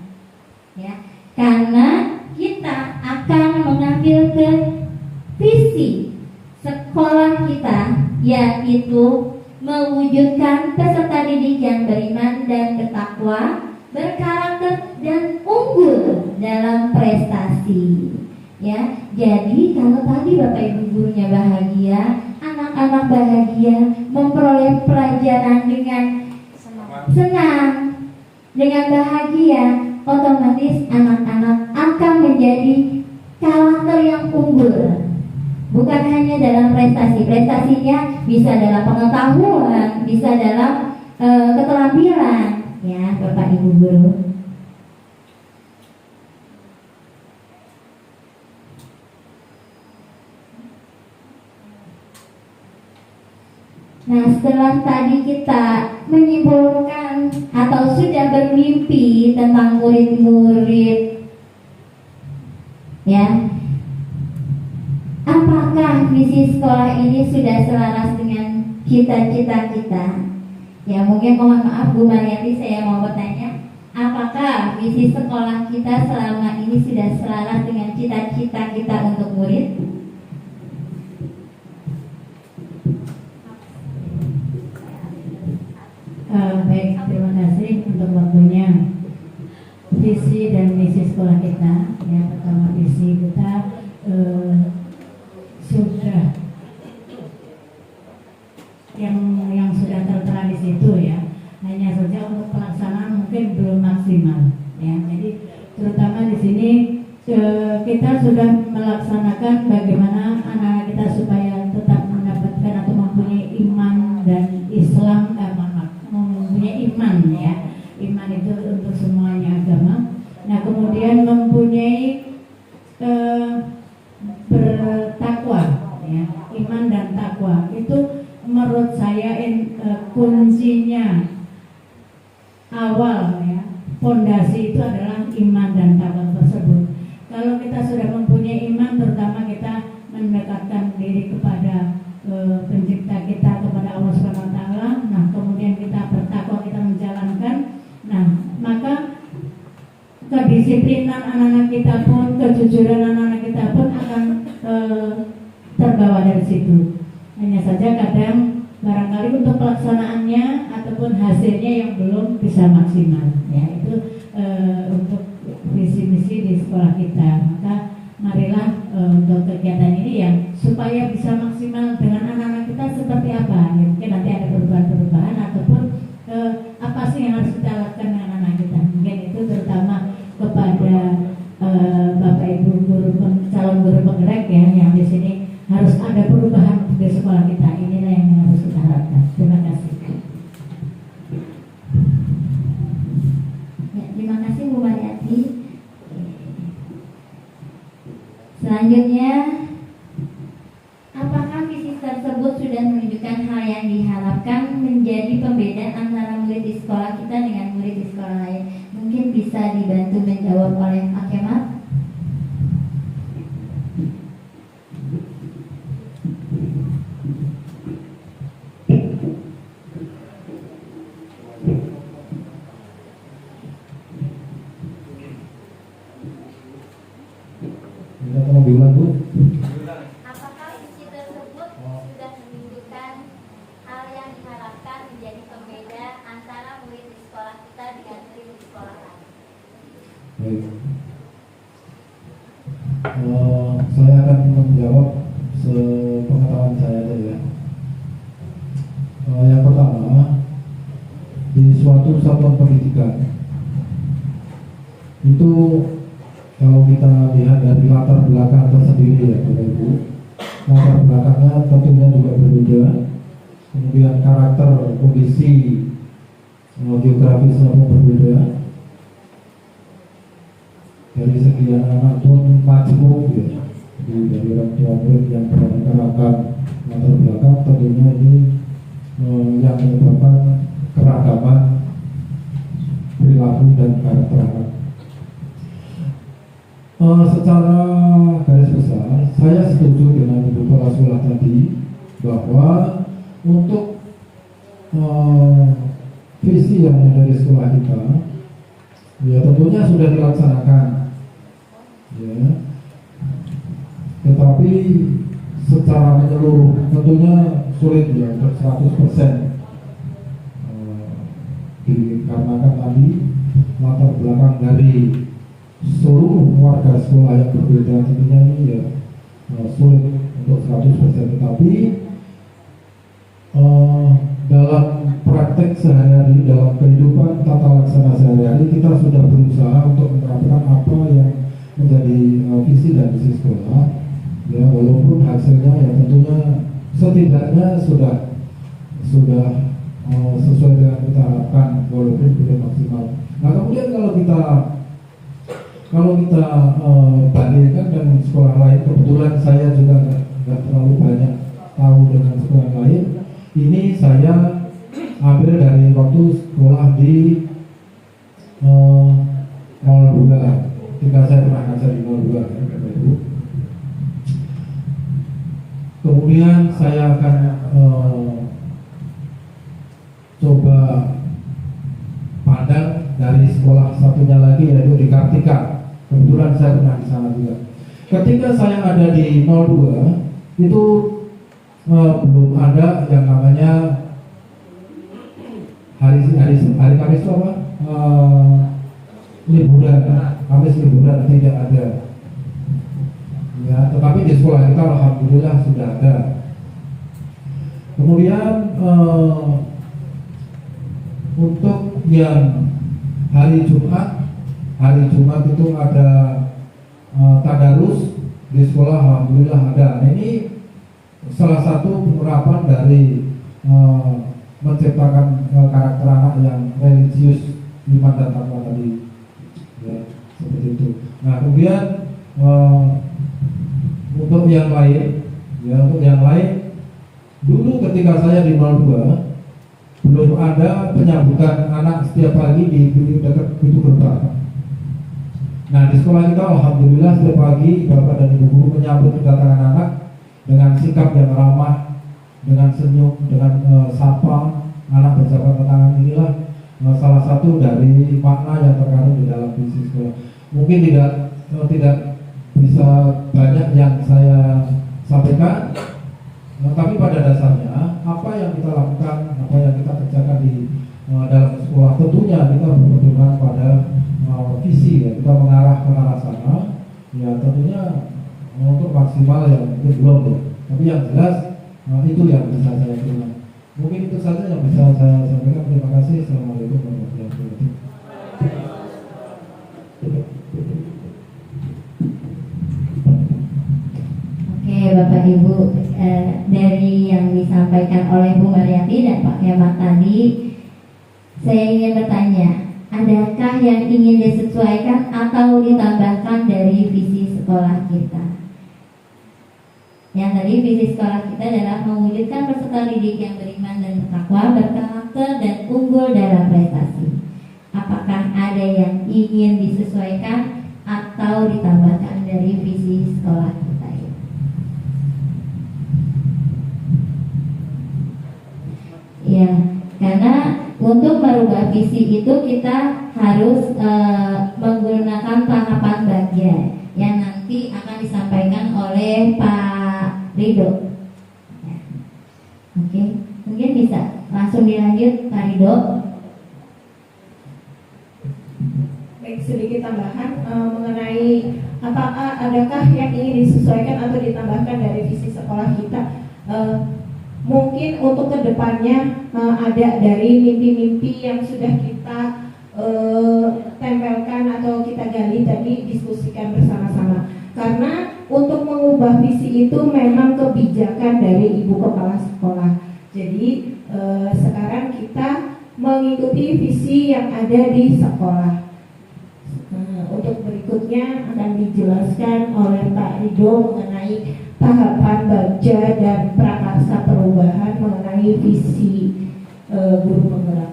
ya. Karena kita akan mengambil ke visi sekolah kita, yaitu mewujudkan peserta didik yang beriman dan bertakwa, berkarakter dan unggul dalam prestasi. Ya, jadi kalau tadi Bapak Ibu gurunya bahagia, anak-anak bahagia, memperoleh pelajaran dengan senang, dengan bahagia, otomatis anak-anak akan menjadi karakter yang unggul. Bukan hanya dalam prestasinya bisa dalam pengetahuan, bisa dalam keterampilan, ya Bapak Ibu guru. Nah, setelah tadi kita menyimpulkan atau sudah bermimpi tentang murid-murid, ya, apakah visi sekolah ini sudah selaras dengan cita-cita kita? Ya, mungkin mohon maaf Bu Mariati, saya mau bertanya, apakah visi sekolah kita selama ini sudah selaras dengan cita-cita kita untuk murid? Baik, terima kasih untuk waktunya. Visi dan misi sekolah kita, ya, pertama visi kita sudah yang sudah tertera di situ, ya. Hanya saja untuk pelaksanaan mungkin belum maksimal, ya. Jadi terutama di sini kita sudah melaksanakan bagaimana anak-anak kita supaya tetap mendapatkan atau mempunyai iman dan Islam, mempunyai iman, ya. Iman itu untuk semuanya agama. Nah, kemudian mempunyai bertakwa, ya, iman dan takwa itu menurut saya kuncinya awal, ya, fondasi itu adalah iman dan takwa tersebut. Kalau kita sudah mempunyai iman, terutama kita mendekatkan diri kepada pencipta kita, kepada Allah Subhanahu wa taala. Nah, kemudian kita bertakwa, kita menjalankan. Nah, maka kedisiplinan anak-anak kita pun, kejujuran anak-anak kita pun akan terbawa dari situ. Hanya saja kadang barangkali untuk pelaksanaannya ataupun hasilnya yang belum bisa maksimal, ya. Itu untuk visi-misi di sekolah kita. Maka marilah untuk kegiatan ini yang supaya bisa maksimal dengan anak-anak kita seperti apa, ya, mungkin nanti ada perubahan-perubahan ataupun apa sih yang harus kita lakukan dengan anak kita. Mungkin itu terutama kepada Bapak Ibu guru, calon guru penggerak, ya, yang di sini harus ada perubahan di sekolah kita. Inilah yang harus kita harapkan. Terima kasih. Ya, terima kasih Bu Mariati. Selanjutnya, apakah visi tersebut sudah menunjukkan hal yang diharapkan menjadi pembeda antara murid di sekolah kita dengan murid di sekolah lain? Mungkin bisa dibantu menjawab oleh Pak Kemal. Baik. Saya akan menjawab sepengetahuan saya aja ya. Yang pertama, di suatu satuan pendidikan itu kalau kita lihat dari latar belakang tersendiri ya Bapak Ibu, latar belakangnya tentunya juga berbeda, kemudian karakter kondisi geografisnya pun berbeda. Dari segi anak-anak pun majmuk ya, jadi dari orang tua murid yang beraneka-ragam latar belakang tentunya ini yang menyebabkan keragaman perilaku dan karakter anak. Secara garis besar, saya setuju dengan Ibu Kepala Sekolah tadi bahwa untuk visi yang ada di sekolah kita, ya tentunya sudah dilaksanakan, ya. Tetapi secara menyeluruh tentunya sulit ya untuk 100%. Dikarenakan tadi latar belakang dari seluruh warga sekolah yang berbeda tentunya ini ya sulit untuk 100%. Tetapi dalam praktek sehari-hari, dalam kehidupan tata laksana sehari-hari, kita sudah berusaha untuk menerapkan apa yang menjadi visi dan misi sekolah, ya, walaupun hasilnya ya tentunya setidaknya sudah sesuai dengan kita harapkan, walaupun belum maksimal. Nah kemudian kalau kita bandingkan dengan sekolah lain, kebetulan saya juga nggak terlalu banyak tahu dengan sekolah lain. Ini saya ambil dari waktu sekolah di 02, ketika saya pernah ngajar di 02 ya, Bapak Ibu. Kemudian saya akan coba pandang dari sekolah satunya lagi, yaitu di Kartika. Kebetulan saya pernah di sana juga. Ketika saya ada di 02 itu belum ada yang namanya hari Kamis itu apa? Liburan, Kamis liburan tidak ada. Ya, tetapi di sekolah kita alhamdulillah sudah ada. Kemudian untuk yang hari Jumat itu ada tadarus di sekolah, alhamdulillah ada. Nah, ini salah satu penerapan dari menciptakan karakter anak yang religius, iman dan takwa tadi, ya, seperti itu. Nah kemudian untuk yang lain, dulu ketika saya di 02 belum ada penyambutan anak setiap pagi di dekat pintu gerbang. Nah di sekolah kita alhamdulillah setiap pagi bapak dan ibu guru menyambut kedatangan anak dengan sikap yang ramah, dengan senyum, dengan sapa, anak berjabat tangan. Inilah salah satu dari makna yang terkandung di dalam visi sekolah. Mungkin tidak bisa banyak yang saya sampaikan, tapi pada dasarnya apa yang kita lakukan, apa yang kita kerjakan di dalam sekolah, tentunya kita berpedoman pada visi, ya, kita mengarah ke arah sana, ya tentunya untuk maksimal yang mungkin belum, ya. Tapi yang jelas itu yang bisa saya bilang. Mungkin itu saja yang bisa saya sampaikan. Terima kasih. Assalamualaikum warahmatullahi wabarakatuh. Oke Bapak Ibu, dari yang disampaikan oleh Bu Mariati dan Pak Kemal tadi, saya ingin bertanya, adakah yang ingin disesuaikan atau ditambahkan dari visi sekolah kita? Yang tadi visi sekolah kita adalah mewujudkan peserta didik yang beriman dan bertakwa, berkarakter dan unggul dalam prestasi. Apakah ada yang ingin disesuaikan atau ditambahkan dari visi sekolah kita ini? Ya, karena untuk merubah visi itu kita harus menggunakan tahapan bagian yang nanti akan disampaikan oleh Pak Ridho. Ya. Oke, mungkin bisa langsung dilanjut Pak Ridho. sedikit tambahan mengenai apakah adakah yang ingin disesuaikan atau ditambahkan dari visi sekolah kita. Mungkin untuk kedepannya ada dari mimpi-mimpi yang sudah kita tempelkan atau kita gali tadi, diskusikan bersama-sama. Karena untuk mengubah visi itu memang kebijakan dari ibu kepala sekolah. Jadi sekarang kita mengikuti visi yang ada di sekolah. Untuk berikutnya akan dijelaskan oleh Pak Ridho mengenai tahapan baja dan prakarsa perubahan mengenai visi guru penggerak.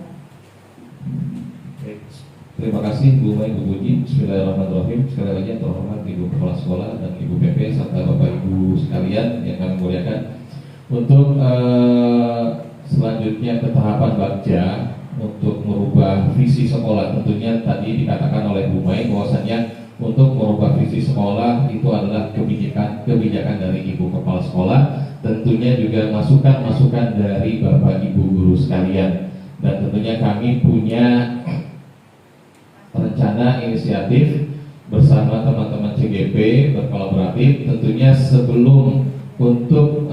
Terima kasih Bu Mai, Bu Puji. Bismillahirrahmanirrahim. Sekali lagi yang terhormat Ibu Kepala Sekolah dan Ibu PP serta Bapak Ibu sekalian yang kami muliakan. Untuk selanjutnya ke tahapan bagja untuk merubah visi sekolah, tentunya tadi dikatakan oleh Bu Mai bahwasannya untuk merubah visi sekolah itu adalah kebijakan dari Ibu Kepala Sekolah, tentunya juga masukan-masukan dari Bapak Ibu guru sekalian, dan tentunya kami punya rencana inisiatif bersama teman-teman CGP berkolaboratif. Tentunya sebelum untuk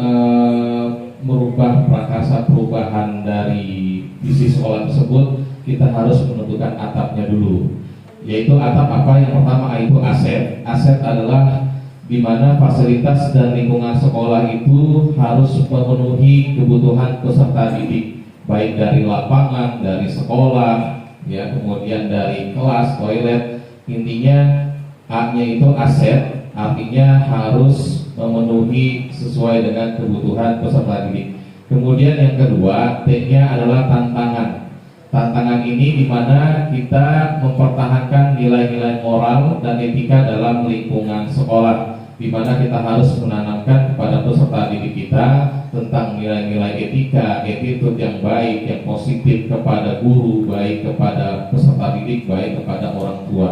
merubah prakarsa perubahan dari visi sekolah tersebut, kita harus menentukan atapnya dulu. Yaitu atap apa? Yang pertama itu aset. Aset adalah di mana fasilitas dan lingkungan sekolah itu harus memenuhi kebutuhan peserta didik, baik dari lapangan, dari sekolah, ya, kemudian dari kelas, toilet. Intinya A-nya itu aset, artinya harus memenuhi sesuai dengan kebutuhan peserta didik. Kemudian yang kedua, T-nya adalah tantangan. Tantangan ini di mana kita mempertahankan nilai-nilai moral dan etika dalam lingkungan sekolah, di mana kita harus menanamkan kepada peserta didik kita tentang nilai-nilai etika, attitude yang baik, yang positif kepada guru, baik kepada peserta didik, baik kepada orang tua.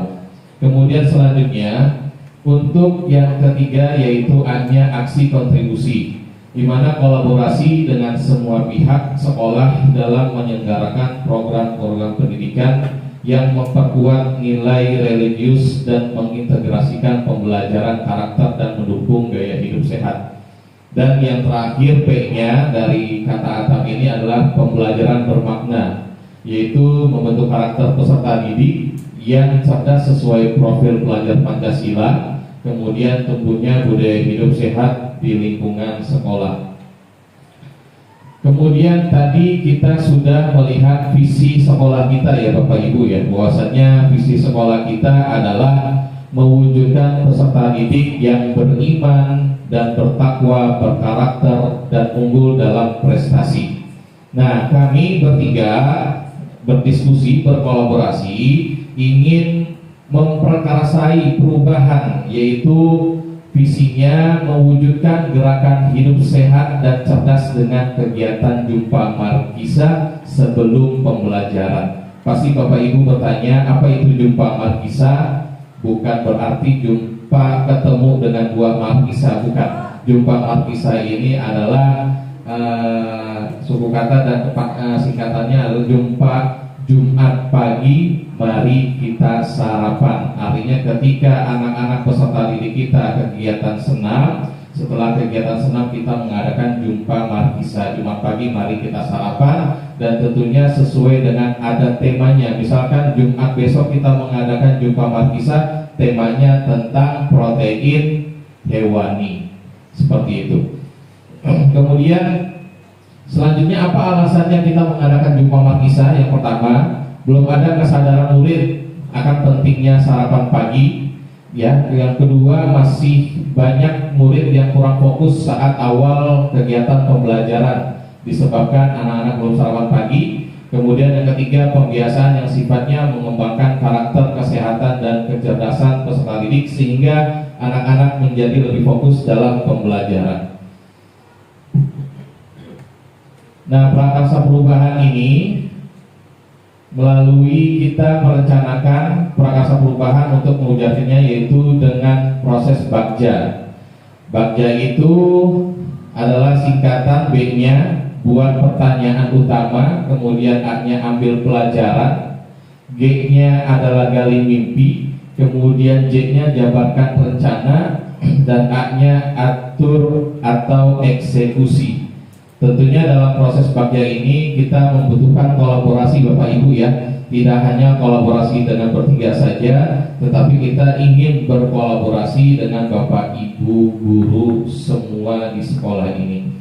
Kemudian selanjutnya untuk yang ketiga yaitu A-nya aksi kontribusi, di mana kolaborasi dengan semua pihak sekolah dalam menyelenggarakan program-program pendidikan yang memperkuat nilai religius dan mengintegrasikan pembelajaran karakter dan mendukung gaya hidup sehat. Dan yang terakhir P-nya dari kata atap ini adalah pembelajaran bermakna, yaitu membentuk karakter peserta didik yang cerdas sesuai profil pelajar Pancasila, kemudian tumbuhnya budaya hidup sehat di lingkungan sekolah. Kemudian tadi kita sudah melihat visi sekolah kita ya Bapak Ibu ya, bahwasanya visi sekolah kita adalah mewujudkan peserta didik yang beriman dan bertakwa, berkarakter dan unggul dalam prestasi. Nah, kami bertiga berdiskusi, berkolaborasi, ingin memperkarasai perubahan, yaitu visinya mewujudkan gerakan hidup sehat dan cerdas dengan kegiatan jumpa markisa sebelum pembelajaran. Pasti Bapak Ibu bertanya, apa itu jumpa markisa? Bukan berarti jumpa ketemu dengan dua markisa, bukan. Jumpa markisa ini adalah suku kata dan singkatannya adalah jumpa Jumat pagi, mari kita sarapan. Artinya ketika anak-anak peserta didik kita kegiatan senam, setelah kegiatan senam kita mengadakan jumpa markisa. Jumat pagi mari kita sarapan, dan tentunya sesuai dengan ada temanya. Misalkan Jumat besok kita mengadakan jumpa markisa, temanya tentang protein hewani. Seperti itu. Kemudian selanjutnya apa alasannya kita mengadakan jumpa markisa? Yang pertama, belum ada kesadaran murid akan pentingnya sarapan pagi, ya. Yang kedua, masih banyak murid yang kurang fokus saat awal kegiatan pembelajaran disebabkan anak-anak belum sarapan pagi. Kemudian yang ketiga, pembiasaan yang sifatnya mengembangkan karakter, kesehatan dan kecerdasan peserta didik sehingga anak-anak menjadi lebih fokus dalam pembelajaran. Nah, prakarsa perubahan ini melalui kita merencanakan prakarsa perubahan untuk mewujudkannya, yaitu dengan proses bagja. Bagja itu adalah singkatan, B-nya buat pertanyaan utama, kemudian A-nya ambil pelajaran, G-nya adalah gali mimpi, kemudian J-nya jabarkan rencana, dan A-nya atur atau eksekusi. Tentunya dalam proses bagja ini kita membutuhkan kolaborasi Bapak Ibu ya. Tidak hanya kolaborasi dengan bertiga saja, tetapi kita ingin berkolaborasi dengan Bapak Ibu guru semua di sekolah ini.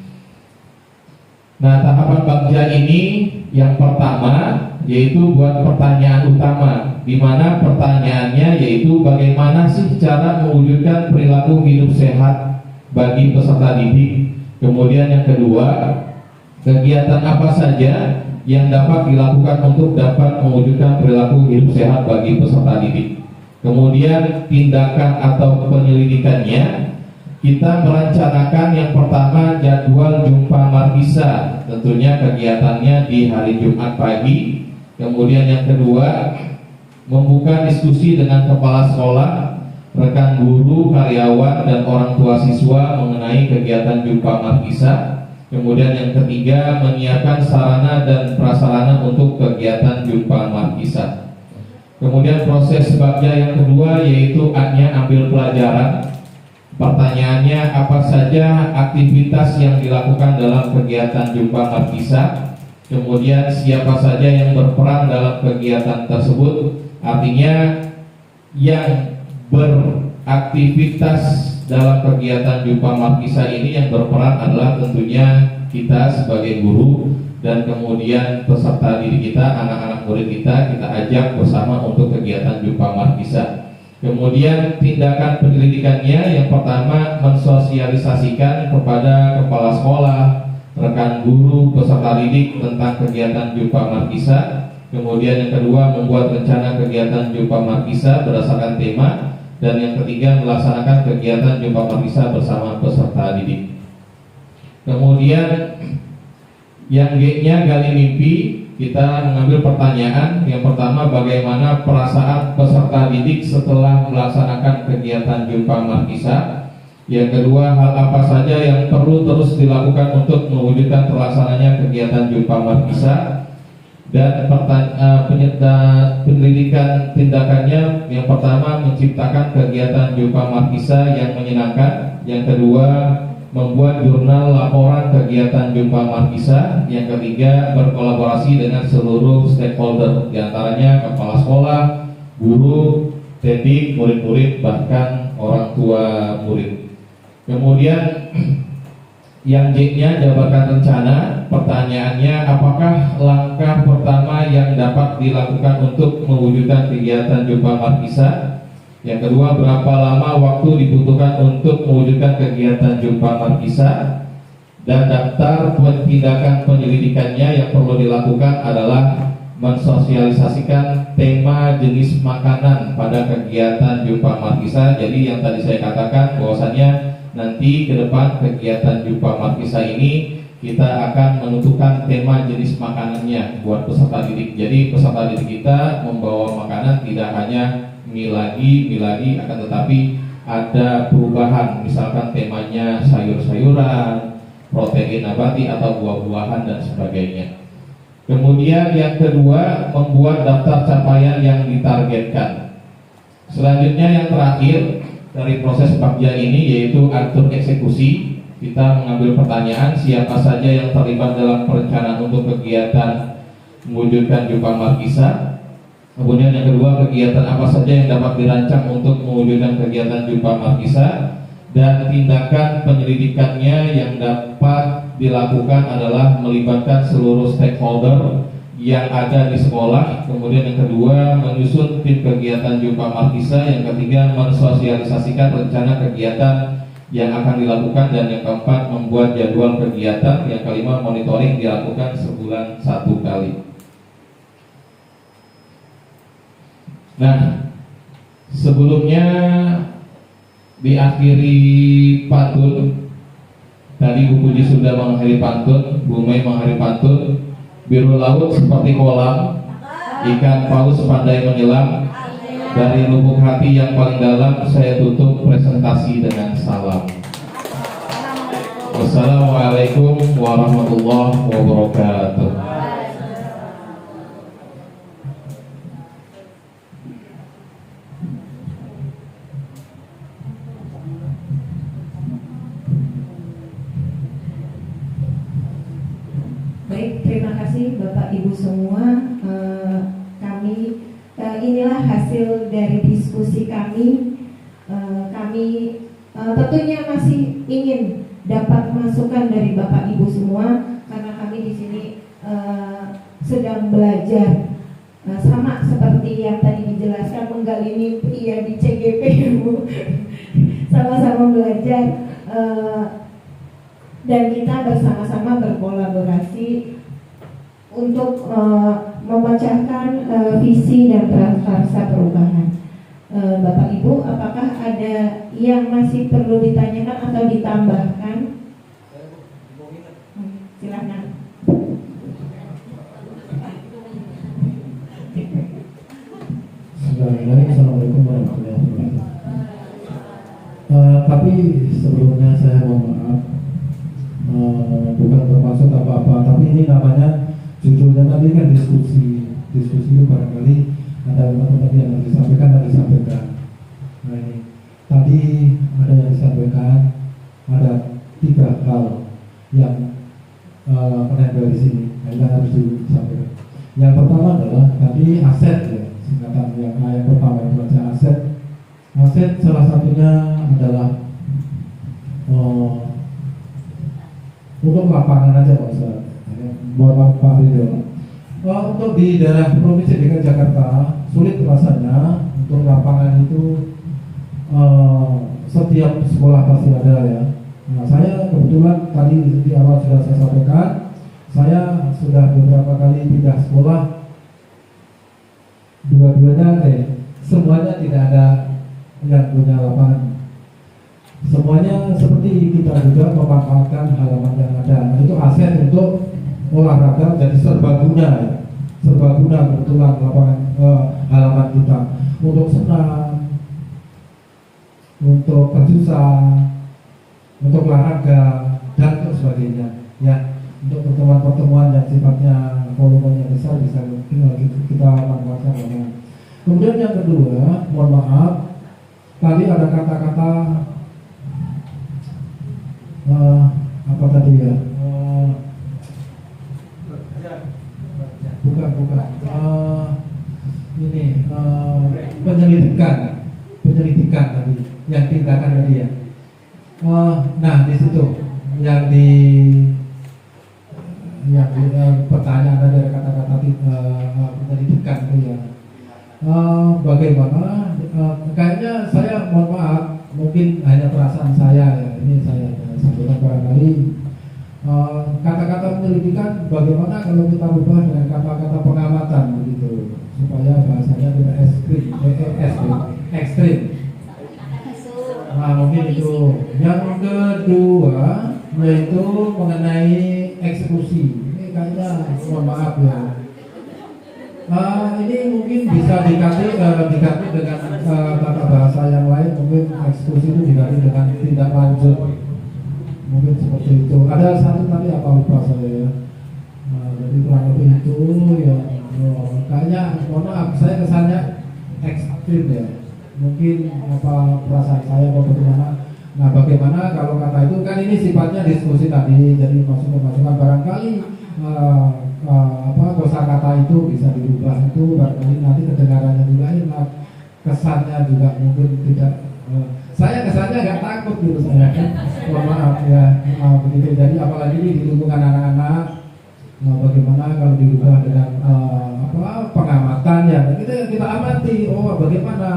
Nah, tahapan bagja ini yang pertama yaitu buat pertanyaan utama, di mana pertanyaannya yaitu bagaimana sih cara mewujudkan perilaku hidup sehat bagi peserta didik. Kemudian yang kedua, kegiatan apa saja yang dapat dilakukan untuk dapat mewujudkan perilaku hidup sehat bagi peserta didik. Kemudian tindakan atau penyelidikannya, kita merencanakan yang pertama jadwal jumpa markisa, tentunya kegiatannya di hari Jumat pagi. Kemudian yang kedua, membuka diskusi dengan kepala sekolah, rekan guru, karyawan, dan orang tua siswa mengenai kegiatan jumpa markisa. Kemudian yang ketiga, menyiapkan sarana dan prasarana untuk kegiatan jumpa markisa. Kemudian proses bagja yang kedua yaitu A-nya ambil pelajaran. Pertanyaannya, apa saja aktivitas yang dilakukan dalam kegiatan jumpa markisa? Kemudian siapa saja yang berperan dalam kegiatan tersebut? Artinya yang beraktivitas dalam kegiatan jumpa markisa ini yang berperan adalah tentunya kita sebagai guru, dan kemudian peserta didik kita, anak-anak murid kita ajak bersama untuk kegiatan jumpa markisa. Kemudian tindakan penyelidikannya yang pertama mensosialisasikan kepada kepala sekolah, rekan guru, peserta didik tentang kegiatan jumpa markisa. Kemudian yang kedua membuat rencana kegiatan jumpa markisa berdasarkan tema. Dan yang ketiga melaksanakan kegiatan jumpa markisa bersama peserta didik. Kemudian yang G-nya gali mimpi, kita mengambil pertanyaan. Yang pertama, bagaimana perasaan peserta didik setelah melaksanakan kegiatan jumpa markisa. Yang kedua, hal apa saja yang perlu terus dilakukan untuk mewujudkan terlaksananya kegiatan jumpa markisa. Dan penyelidikan tindakannya, yang pertama menciptakan kegiatan jumpa markisa yang menyenangkan. Yang kedua, membuat jurnal laporan kegiatan jumpa markisa. Yang ketiga, berkolaborasi dengan seluruh stakeholder, diantaranya kepala sekolah, guru, didik, murid-murid, bahkan orang tua murid. Kemudian yang J-nya jabarkan rencana. Pertanyaannya, apakah langkah pertama yang dapat dilakukan untuk mewujudkan kegiatan jumpa markisa? Yang kedua, berapa lama waktu dibutuhkan untuk mewujudkan kegiatan jumpa markisa? Dan daftar tindakan penyelidikannya yang perlu dilakukan adalah mensosialisasikan tema jenis makanan pada kegiatan jumpa markisa. Jadi yang tadi saya katakan bahwasannya nanti ke depan kegiatan jumpa markisa ini kita akan menentukan tema jenis makanannya buat peserta didik. Jadi peserta didik kita membawa makanan tidak hanya mie lagi, akan tetapi ada perubahan. Misalkan temanya sayur-sayuran, protein nabati atau buah-buahan dan sebagainya. Kemudian yang kedua, membuat daftar capaian yang ditargetkan. Selanjutnya yang terakhir dari proses bagja ini yaitu atur eksekusi. Kita mengambil pertanyaan, siapa saja yang terlibat dalam perencanaan untuk kegiatan mewujudkan jumpa markisa. Kemudian yang kedua, kegiatan apa saja yang dapat dirancang untuk mewujudkan kegiatan jumpa markisa. Dan tindakan penyelidikannya yang dapat dilakukan adalah melibatkan seluruh stakeholder yang ada di sekolah. Kemudian yang kedua, menyusun tim kegiatan jumpa markisa. Yang ketiga, mensosialisasikan rencana kegiatan yang akan dilakukan. Dan yang keempat, membuat jadwal kegiatan. Yang kelima, monitoring dilakukan sebulan 1 kali. Nah, sebelumnya diakhiri pantun. Tadi Bu Puji sudah mengakhiri pantun, Bu Mei mengakhiri pantun. Biru laut seperti kolam, ikan paus pandai menyelam. Dari lubuk hati yang paling dalam, saya tutup presentasi dengan salam. Wassalamualaikum warahmatullahi wabarakatuh. Bapak Ibu semua, inilah hasil dari diskusi kami. Kami tentunya masih ingin dapat masukan dari Bapak Ibu semua, karena kami di sini sedang belajar, sama seperti yang tadi dijelaskan, menggali mimpi ya di CGP, Bu. Sama-sama belajar, dan kita bersama-sama berkolaborasi untuk memecahkan visi dan prasarana perubahan. Bapak Ibu, apakah ada yang masih perlu ditanyakan atau ditambahkan? Silakan. Assalamualaikum warahmatullahi wabarakatuh. Tapi sebelumnya saya mohon maaf, bukan bermaksud apa-apa, tapi ini namanya judulnya tadi kan diskusi itu barangkali ada teman-teman yang harus disampaikan. Nah ini tadi ada yang disampaikan, ada 3 hal yang menempel di sini, yang harus disampaikan. Yang pertama adalah tadi aset ya, singkatan yang pertama itu aja aset. Aset salah satunya adalah untuk lapangan aja Pak Ustaz. Mohon maaf Pak Ridho. Untuk di daerah Provinsi DKI Jakarta sulit rasanya untuk lapangan itu, setiap sekolah pasti ada ya. Nah, saya kebetulan tadi di awal sudah saya sampaikan, saya sudah beberapa kali pindah sekolah, dua-duanya semuanya tidak ada yang punya lapangan. Semuanya seperti kita juga memanfaatkan halaman yang ada. Nah, itu aset untuk olahraga, jadi serbaguna ya. Serbaguna kebetulan lapangan halaman kita untuk senam, untuk berjusa, untuk olahraga dan sebagainya ya. Untuk pertemuan-pertemuan yang sifatnya volumenya besar bisa kita manfaatkan lapangan. Kemudian yang kedua, mohon maaf, tadi ada kata-kata apa tadi ya? Bukan. Ini penyelidikan tadi, yang tindakan tadi ya. Nah di situ yang di pertanyaan tadi ada kata-kata penyelidikan itu ya. Bagaimana? Kayaknya saya mohon maaf, mungkin hanya perasaan saya ya. Ini saya sampaikan barangkali. Kata-kata penyelidikan bagaimana kalau kita ubah dengan kata-kata pengamatan begitu, supaya bahasanya tidak ekstrim. Nah mungkin itu. Yang kedua yaitu mengenai eksekusi. Ini kayaknya mohon maaf ya. Ini mungkin bisa diganti dengan tata bahasa yang lain. Mungkin eksekusi itu diganti dengan tindak lanjut. Mungkin seperti itu. Ada satu tadi apa lupa saya ya. Jadi kurang lebih itu ya. Kayaknya mohon maaf saya kesannya ekstrim ya. Mungkin apa perasaan saya atau bagaimana. Nah bagaimana kalau kata itu kan ini sifatnya diskusi tadi. Jadi masukan barangkali kosakata itu bisa dirubah, itu barangkali nanti kedengarannya juga enak, kesannya juga mungkin tidak. Saya kesannya agak takut gitu saya. Mohon maaf ya, begitu. Jadi apalagi di lingkungan anak-anak, bagaimana kalau dirubah dengan pengamatan ya. Kita amati, bagaimana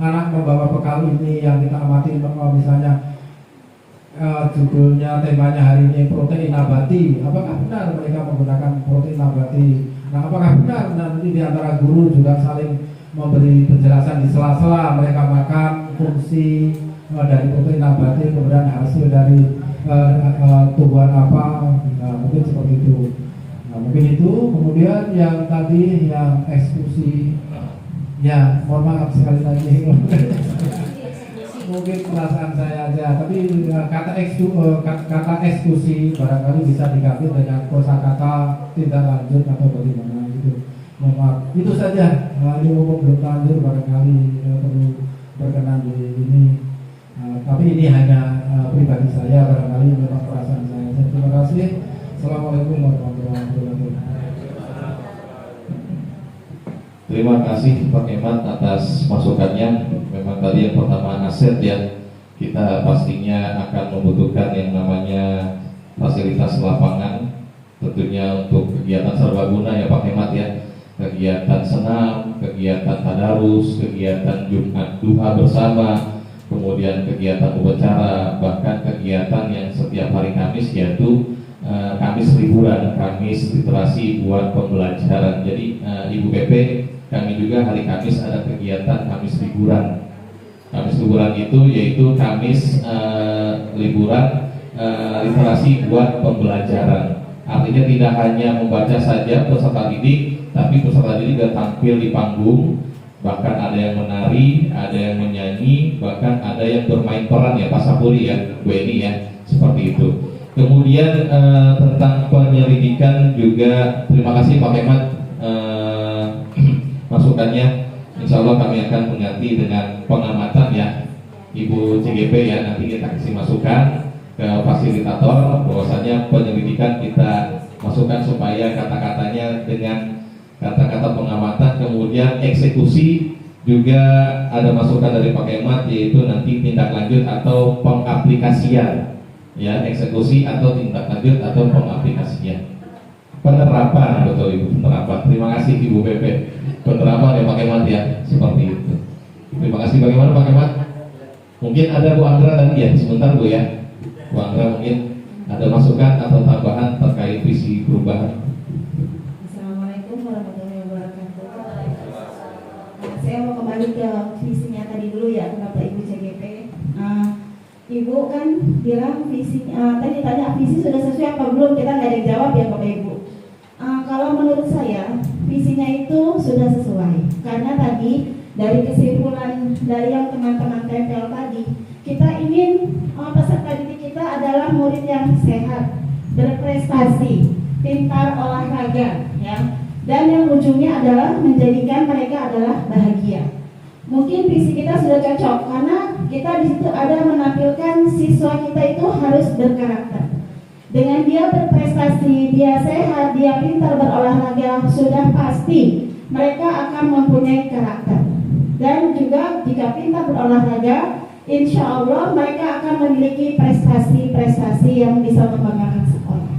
anak membawa bekal ini yang kita amati, misalnya judulnya temanya hari ini protein nabati. Apakah benar mereka menggunakan protein nabati? Nah, apakah benar nanti di antara guru juga saling memberi penjelasan di sela-sela mereka makan fungsi dari protein nabati, kemudian hasil dari tumbuhan apa? Nah, mungkin seperti itu. Nah, mungkin itu. Kemudian yang tadi yang eksekusi, ya mohon maaf sekali lagi. Mungkin perasaan saya aja, tapi kata eksekusi barangkali bisa diganti dengan kosakata tindak lanjut atau bagaimana gitu. Mohon maaf. Itu saja. Ini umum belum lanjut barangkali perlu berkenan di ini. Tapi ini hanya pribadi saya, barangkali memang perasaan saya. Terima kasih. Assalamualaikum warahmatullahi wabarakatuh. Terima kasih Pak Kemal atas masukannya. Memang tadi yang pertama aset ya, kita pastinya akan membutuhkan yang namanya fasilitas lapangan, tentunya untuk kegiatan serbaguna ya Pak Kemal ya, kegiatan senam, kegiatan tadarus, kegiatan Jumat duha bersama, kemudian kegiatan upacara, bahkan kegiatan yang setiap hari Kamis yaitu Kamis liburan, Kamis literasi buat pembelajaran. Jadi Ibu PP, kami juga hari Kamis ada kegiatan Kamis liburan. Kamis liburan itu yaitu Kamis liburan literasi buat pembelajaran. Artinya tidak hanya membaca saja peserta didik, tapi peserta didik juga tampil di panggung. Bahkan ada yang menari, ada yang menyanyi, bahkan ada yang bermain peran ya Pak Sapuri ya, Bu Eni ya, seperti itu. Kemudian tentang penyelidikan juga terima kasih Pak Kemal masukannya. Insya Allah kami akan mengganti dengan pengamatan ya Ibu CGP ya, nanti kita kasih masukan ke fasilitator bahwasanya penyelidikan kita masukkan supaya kata-katanya dengan kata-kata pengamatan, kemudian eksekusi juga ada masukan dari Pak Kemal yaitu nanti tindak lanjut atau pengaplikasian ya, eksekusi atau tindak lanjut atau pengaplikasian. Penerapan, betul Ibu, penerapan. Terima kasih Ibu PP. Penerapan ya Pak Kemal ya, seperti itu. Terima kasih. Bagaimana Pak Kemal? Mungkin ada Bu Anggra tadi ya, sebentar Bu ya. Bu Anggra mungkin ada masukan atau tambahan terkait visi perubahan. Assalamualaikum warahmatullahi wabarakatuh. Saya mau kembali ke visinya tadi dulu ya, Bapak Ibu CGP. Ibu kan bilang visi, tadi tanya visi sudah sesuai apa belum, kita nggak ada yang jawab ya Bapak Ibu. Kalau menurut saya visinya itu sudah sesuai, karena tadi dari kesimpulan dari yang teman-teman TPL tadi, kita ingin peserta didik kita adalah murid yang sehat, berprestasi, pintar olahraga, ya, dan yang ujungnya adalah menjadikan mereka adalah bahagia. Mungkin visi kita sudah cocok karena kita di situ ada menampilkan siswa kita itu harus berkarakter. Dengan dia berprestasi, dia sehat, dia pintar berolahraga, sudah pasti mereka akan mempunyai karakter. Dan juga jika pintar berolahraga, insya Allah mereka akan memiliki prestasi-prestasi yang bisa membanggakan sekolah.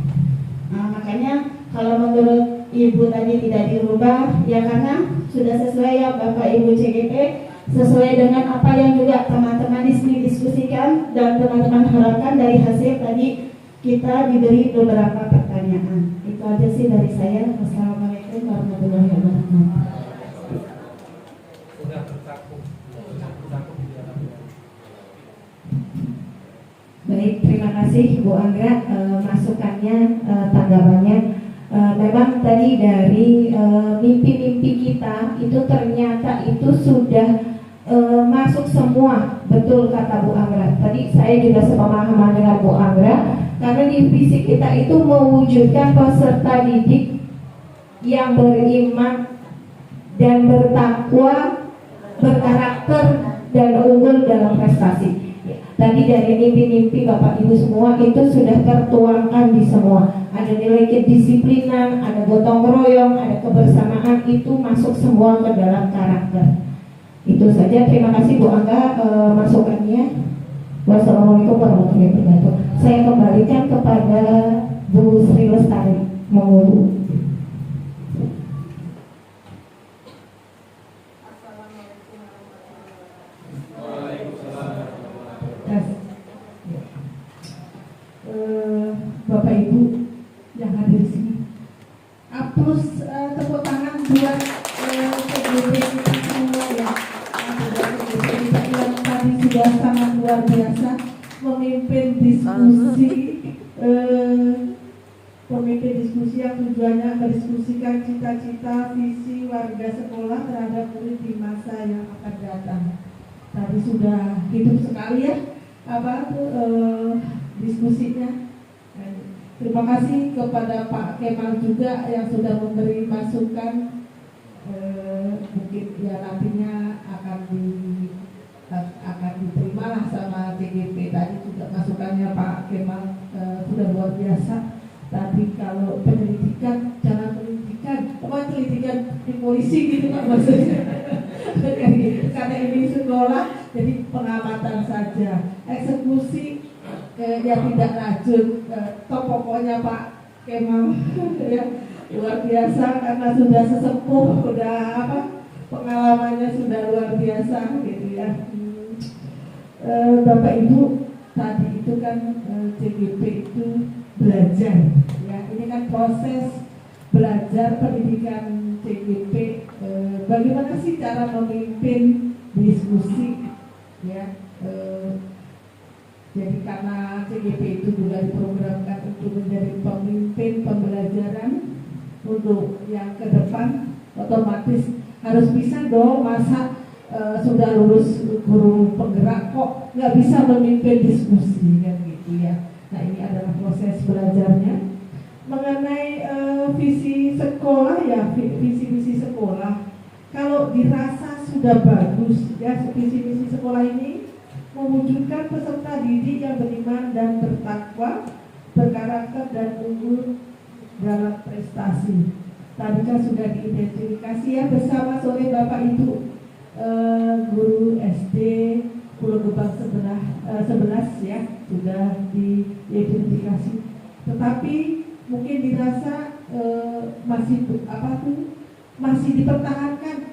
Makanya kalau menurut Ibu tadi tidak dirubah, ya karena sudah sesuai ya Bapak Ibu CGP, sesuai dengan apa yang juga teman-teman di sini diskusikan dan teman-teman harapkan dari hasil tadi kita diberi beberapa pertanyaan. Itu aja sih dari saya. Wassalamualaikum warahmatullahi wabarakatuh. Baik, terima kasih Bu Anggra masukannya, tanggapannya. Memang tadi dari mimpi-mimpi kita itu ternyata itu sudah masuk semua, betul kata Bu Anggra. Tadi saya juga sepemahaman dengan Bu Anggra, karena di visi kita itu mewujudkan peserta didik yang beriman dan bertakwa, berkarakter dan unggul dalam prestasi. Tadi dari mimpi-mimpi Bapak Ibu semua itu sudah tertuangkan di semua. Ada nilai kedisiplinan, ada gotong royong, ada kebersamaan, itu masuk semua ke dalam karakter. Itu saja, terima kasih Bu Angga masukannya. Wassalamualaikum warahmatullahi wabarakatuh. Saya kembalikan kepada Bu Sri Lestari. Mohon. Bapak Ibu yang hadir di sini, aplaus tepuk tangan buat PGB kita semua ya. Yang tadi sudah sangat luar biasa memimpin diskusi yang tujuannya mendiskusikan cita-cita visi warga sekolah terhadap murid di masa yang akan datang. Tadi sudah hidup sekali ya diskusinya. Terima kasih kepada Pak Kemal juga yang sudah memberi masukan. Mungkin ya nantinya akan diterima lah sama CGP. Tadi juga masukannya Pak Kemal sudah luar biasa. Tapi kalau penyelidikan, jangan penyelidikan penyelidikan di polisi gitu kan maksudnya. Karena ini sekolah jadi pengamatan saja, eksekusi yang tidak lanjut. Pokoknya Pak Kemal ya luar biasa karena sudah sesepuh, sudah pengalamannya sudah luar biasa gitu ya. Bapak Ibu, tadi itu kan CGP itu belajar ya, ini kan proses belajar pendidikan CGP, bagaimana sih cara memimpin diskusi ya. Jadi karena CGP itu juga diprogramkan untuk menjadi pemimpin pembelajaran untuk yang ke depan, otomatis harus bisa dong, masa sudah lulus guru penggerak kok nggak bisa memimpin diskusi kan gitu ya. Nah ini adalah proses belajarnya. Mengenai visi sekolah ya, visi misi sekolah, kalau dirasa sudah bagus ya, visi misi sekolah ini mewujudkan peserta didik yang beriman dan bertakwa, berkarakter dan unggul dalam prestasi. Tadi kan sudah diidentifikasi ya bersama sore Bapak Ibu guru SD Pulau Gebang 11 ya sudah diidentifikasi. Tetapi mungkin dirasa masih dipertahankan.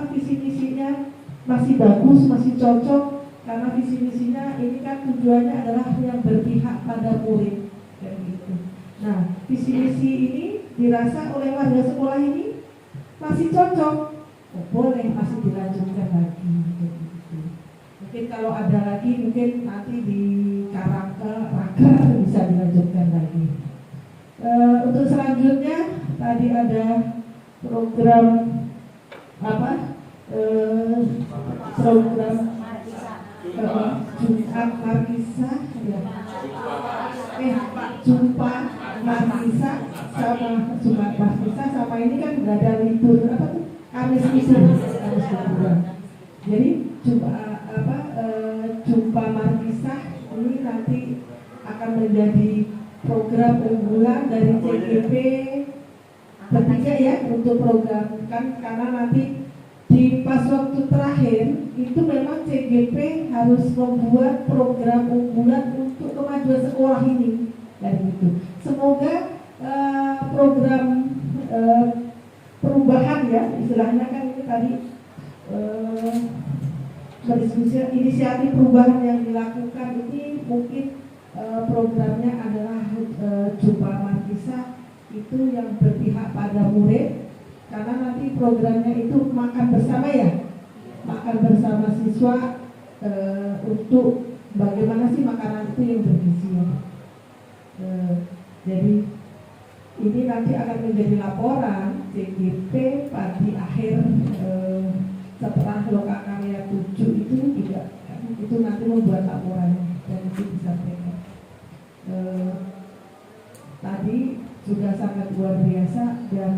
Visi misinya masih bagus, masih cocok karena visi misinya ini kan tujuannya adalah yang berpihak pada murid kayak gitu. Nah, visi misi ini dirasa oleh warga sekolah ini masih cocok. Boleh masih dilanjutkan lagi gitu. Mungkin kalau ada lagi mungkin nanti di Raker bisa dilanjutkan lagi. Untuk selanjutnya tadi ada program program Jumat Markisa ya. Jumpa Markisa sama Jumat Markisa sama ini kan nggak ada libur Kamis liburan. Jadi Jumpa Markisa ini nanti akan menjadi program unggulan dari CGP bertiga ya untuk program kan, karena nanti di pas waktu terakhir itu memang CGP harus membuat program unggulan untuk kemajuan sekolah ini dan gitu. Semoga program perubahan ya istilahnya kan ini tadi berdiskusi inisiatif perubahan yang dilakukan ini mungkin programnya adalah Jumpa Markisa itu yang berpihak pada murid, karena nanti programnya itu makan bersama ya, makan bersama siswa untuk bagaimana sih makanan itu yang bergizi ya. Jadi ini nanti akan menjadi laporan CGP di akhir setelah Lokakarya 7 itu juga itu nanti membuat laporan dan itu disampaikan. Tadi sudah sangat luar biasa dan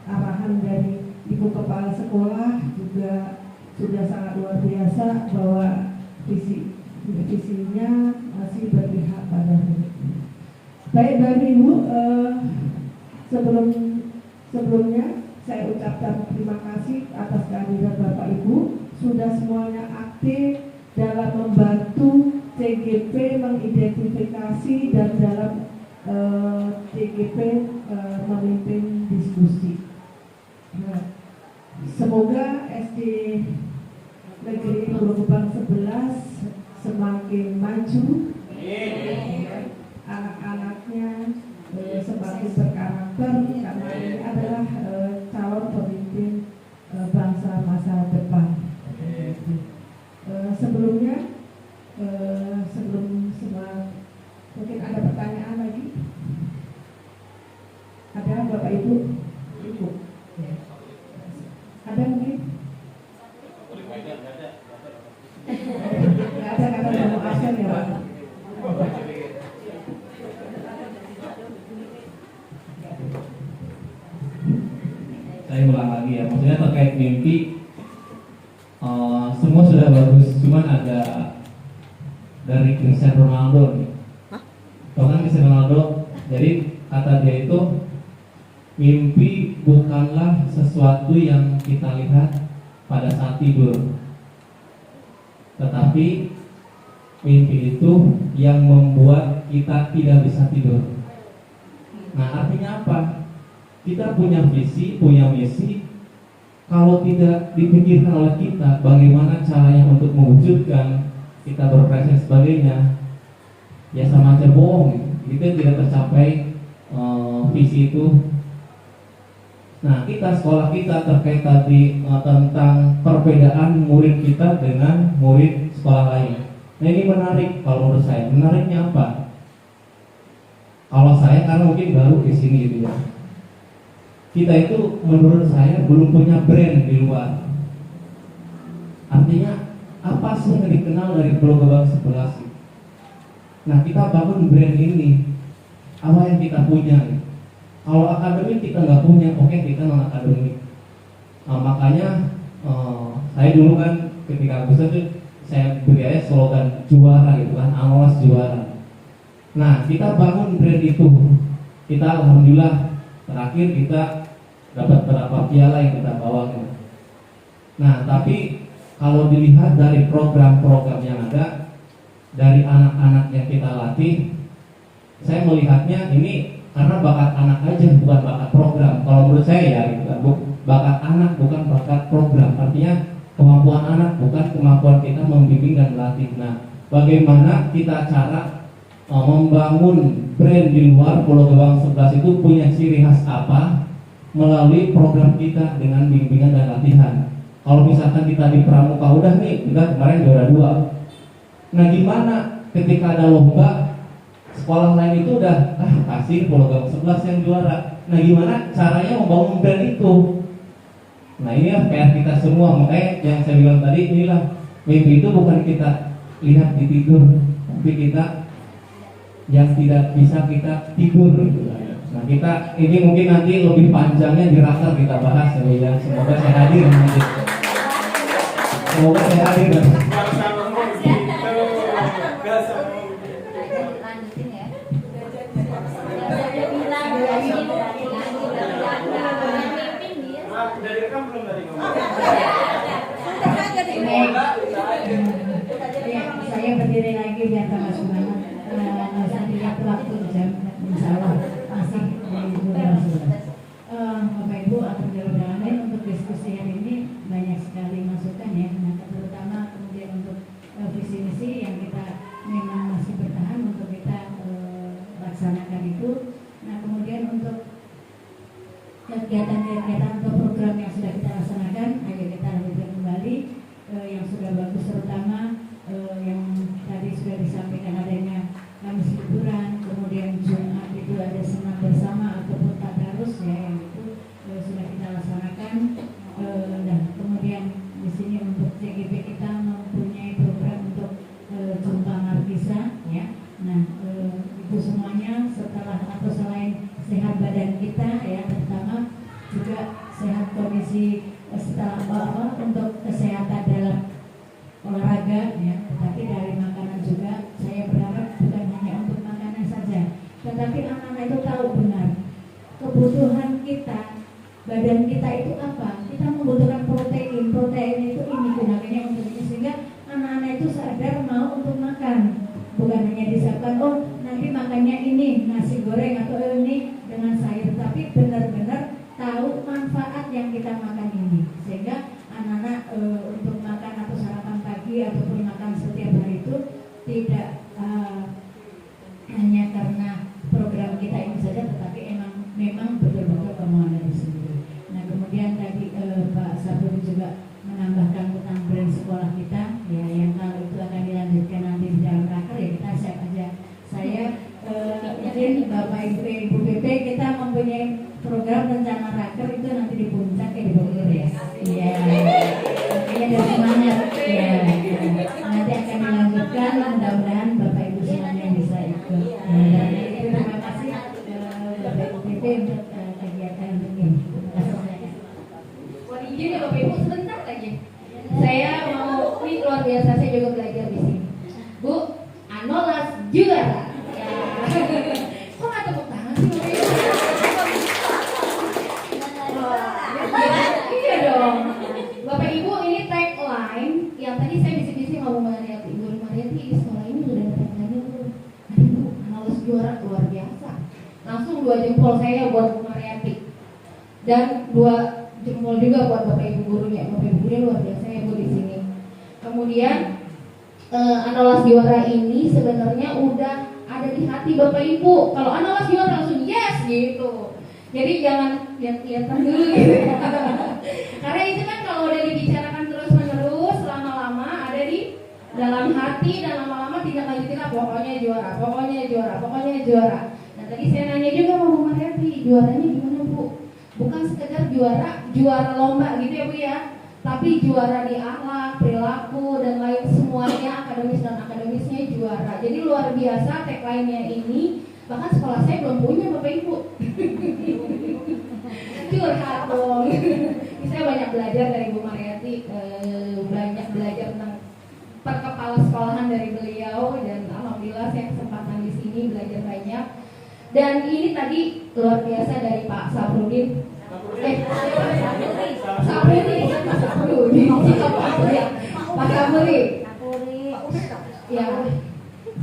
arahan dari Ibu Kepala Sekolah juga sudah sangat luar biasa bahwa visinya masih berpihak pada murid. Baik Bapak Ibu, sebelumnya saya ucapkan terima kasih atas kehadiran Bapak Ibu sudah semuanya aktif dalam membantu CGP mengidentifikasi dan dalam CGP memimpin diskusi. Semoga SD Negeri Pulau Gebang 11 semakin maju, anak-anaknya semakin berkarakter karena ini adalah calon pemimpin bangsa masa depan. Sebelumnya sebelum semua mungkin ada pertanyaan lagi? Ada Bapak Ibu? Ibu? Ya. Ada mungkin? Nggak ada karena mau absen ya Pak. Saya ulang lagi ya, maksudnya terkait mimpi semua sudah bagus, cuman ada dari Cristiano Ronaldo nih. Bahkan Cristiano Ronaldo, jadi kata dia itu mimpi bukanlah sesuatu yang kita lihat pada saat tidur, tetapi mimpi itu yang membuat kita tidak bisa tidur. Nah, artinya apa? Kita punya visi, punya misi. Kalau tidak dipikirkan oleh kita bagaimana caranya untuk mewujudkan, kita berprestasi dan sebagainya, ya sama aja bohong. Kita tidak tercapai visi itu. Nah, sekolah kita terkait tadi tentang perbedaan murid kita dengan murid sekolah lain. Nah, ini menarik kalau menurut saya. Menariknya apa? Kalau saya karena mungkin baru di sini gitu ya. Kita itu menurut saya belum punya brand di luar. Artinya apa sih yang dikenal dari Pulau Gebang 11? Nah, kita bangun brand ini. Apa yang kita punya? Kalau akademik kita nggak punya, oke, kita non akademik. Nah, makanya saya dulu kan ketika besar tuh saya beri slogan juara gitu kan, Angolas juara. Nah, kita bangun brand itu. Kita alhamdulillah terakhir kita dapat berapa piala yang kita bawa. Nah, tapi kalau dilihat dari program-program yang ada, dari anak-anak yang kita latih, saya melihatnya ini karena bakat anak aja, bukan bakat program. Kalau menurut saya ya, gitu kan, bakat anak bukan bakat program. Artinya kemampuan anak bukan kemampuan kita membimbing dan melatih. Nah, bagaimana kita cara membangun brand di luar Pulau Gebang 11 itu punya ciri khas apa melalui program kita dengan bimbingan dan latihan. Kalau misalkan kita di pramuka udah nih, kita kemarin juara 2. Nah, gimana ketika ada lomba sekolah lain itu udah kasih Pulau Gebang 11 yang juara. Nah, gimana caranya membangun brand itu? Nah, ini ya PR kita semua. Makanya yang saya bilang tadi, inilah mimpi itu bukan kita lihat di tidur, tapi kita yang tidak bisa kita tidur. Nah, kita ini mungkin nanti lebih panjangnya di raker kita bahas ya. Semoga saya hadir nanti. Semoga saya hadir. Lanjutin ya. Dari rekam belum tadi ngomong? Saya berdiri lagi biar tambah semangat. Saya lihat waktu jam, insya Allah masih Bapak Ibu atau jalan-jalan untuk diskusi hari ini banyak sekali masukan ya. Nah, terutama kemudian untuk visi misi yang kita memang masih bertahan untuk kita laksanakan itu. Nah, kemudian untuk kegiatan-kegiatan atau program yang sudah kita laksanakan, ayo kita lanjutkan kembali yang sudah bagus, terutama yang tadi sudah disampaikan adanya Kamis liburan, kemudian Jumat itu ada senam bersama ataupun tadarus ya, yang itu sudah kita laksanakan. Dan kemudian di sini untuk CGP kita mempunyai program untuk jumpa markisa ya. Nah, itu semuanya setelah atau selain sehat badan kita ya, terutama juga sehat kondisi setelah untuk kesehatan dalam olahraga ya, tetapi dari makanan juga saya berharap bukan hanya untuk makanan saja, tetapi anak-anak itu tahu benar kebutuhan kita, badan kita itu apa. Kita membutuhkan protein itu ini gunanya untuk ini, sehingga anak-anak itu sadar mau untuk makan, bukan hanya disiapkan nanti makannya ini nasi goreng atau ini dengan sayur, tapi benar-benar tahu manfaat yang kita makan ini, sehingga anak-anak untuk makan atau sarapan pagi ataupun makan setiap hari itu tidak hanya karena program kita ini saja, tetapi memang betul-betul kemauan dari sendiri. Nah, kemudian tadi Pak Sabun juga menambahkan tentang brand sekolah kita ya, yang kalau itu akan dilanjutkan nanti di dalam raker ya, kita siap aja. Saya izin Bapak Ibu PP, kita mempunyai program rencana raker itu nanti di puncak di Bogor ya. Iya. Makanya ada semangat ya. Nanti akan dilanjutkan, mudah-mudahan Bapak Ibu semuanya bisa ikut. Terima kasih Bapak Ibu PP untuk kegiatan ini. Mohon izin ya Bapak Ibu, sebentar lagi. Saya mau, ini luar biasa, saya juga belajar di sini. Bu, Angolas juara. Ya. Kok nggak tepuk tangan sih Bapak Ibu? Iya dong. Bapak Ibu, ini tagline yang tadi saya bisik-bisik ngomong Mariati. Guru Mariati di sekolah ini udah dapat nanya belum? Aduh, analis juara luar biasa. Langsung 2 jempol saya buat Bu Mariati. Dan 2 jempol juga buat Bapak Ibu gurunya. Bapak Ibu gurunya luar biasa ya Bu di sini. Kemudian analis juara ini sebenarnya udah ada di hati Bapak Ibu. Kalau analis juara langsung yes gitu. Jadi jangan lihat-lihatan dulu gitu ya. Karena itu kan kalau udah dibicarakan terus-menerus lama-lama ada di dalam hati dan lama-lama tidak lanjutin lah pokoknya juara, pokoknya juara, pokoknya juara. Nah tadi saya nanya juga sama Bu Mariati, juaranya gimana Bu? Bukan sekedar juara lomba gitu ya Bu ya, tapi juara di akhlak, perilaku dan lain semuanya, akademis dan akademisnya juara. Jadi luar biasa tagline-nya ini. Bahkan sekolah saya belum punya Bapak Ibu. Curhat dong. Saya banyak belajar dari Bu Mariati, banyak belajar tentang perkepala sekolahan dari beliau dan alhamdulillah saya kesempatan di sini belajar banyak. Dan ini tadi luar biasa dari Pak Saprudin. Pak Sapuri. Ya,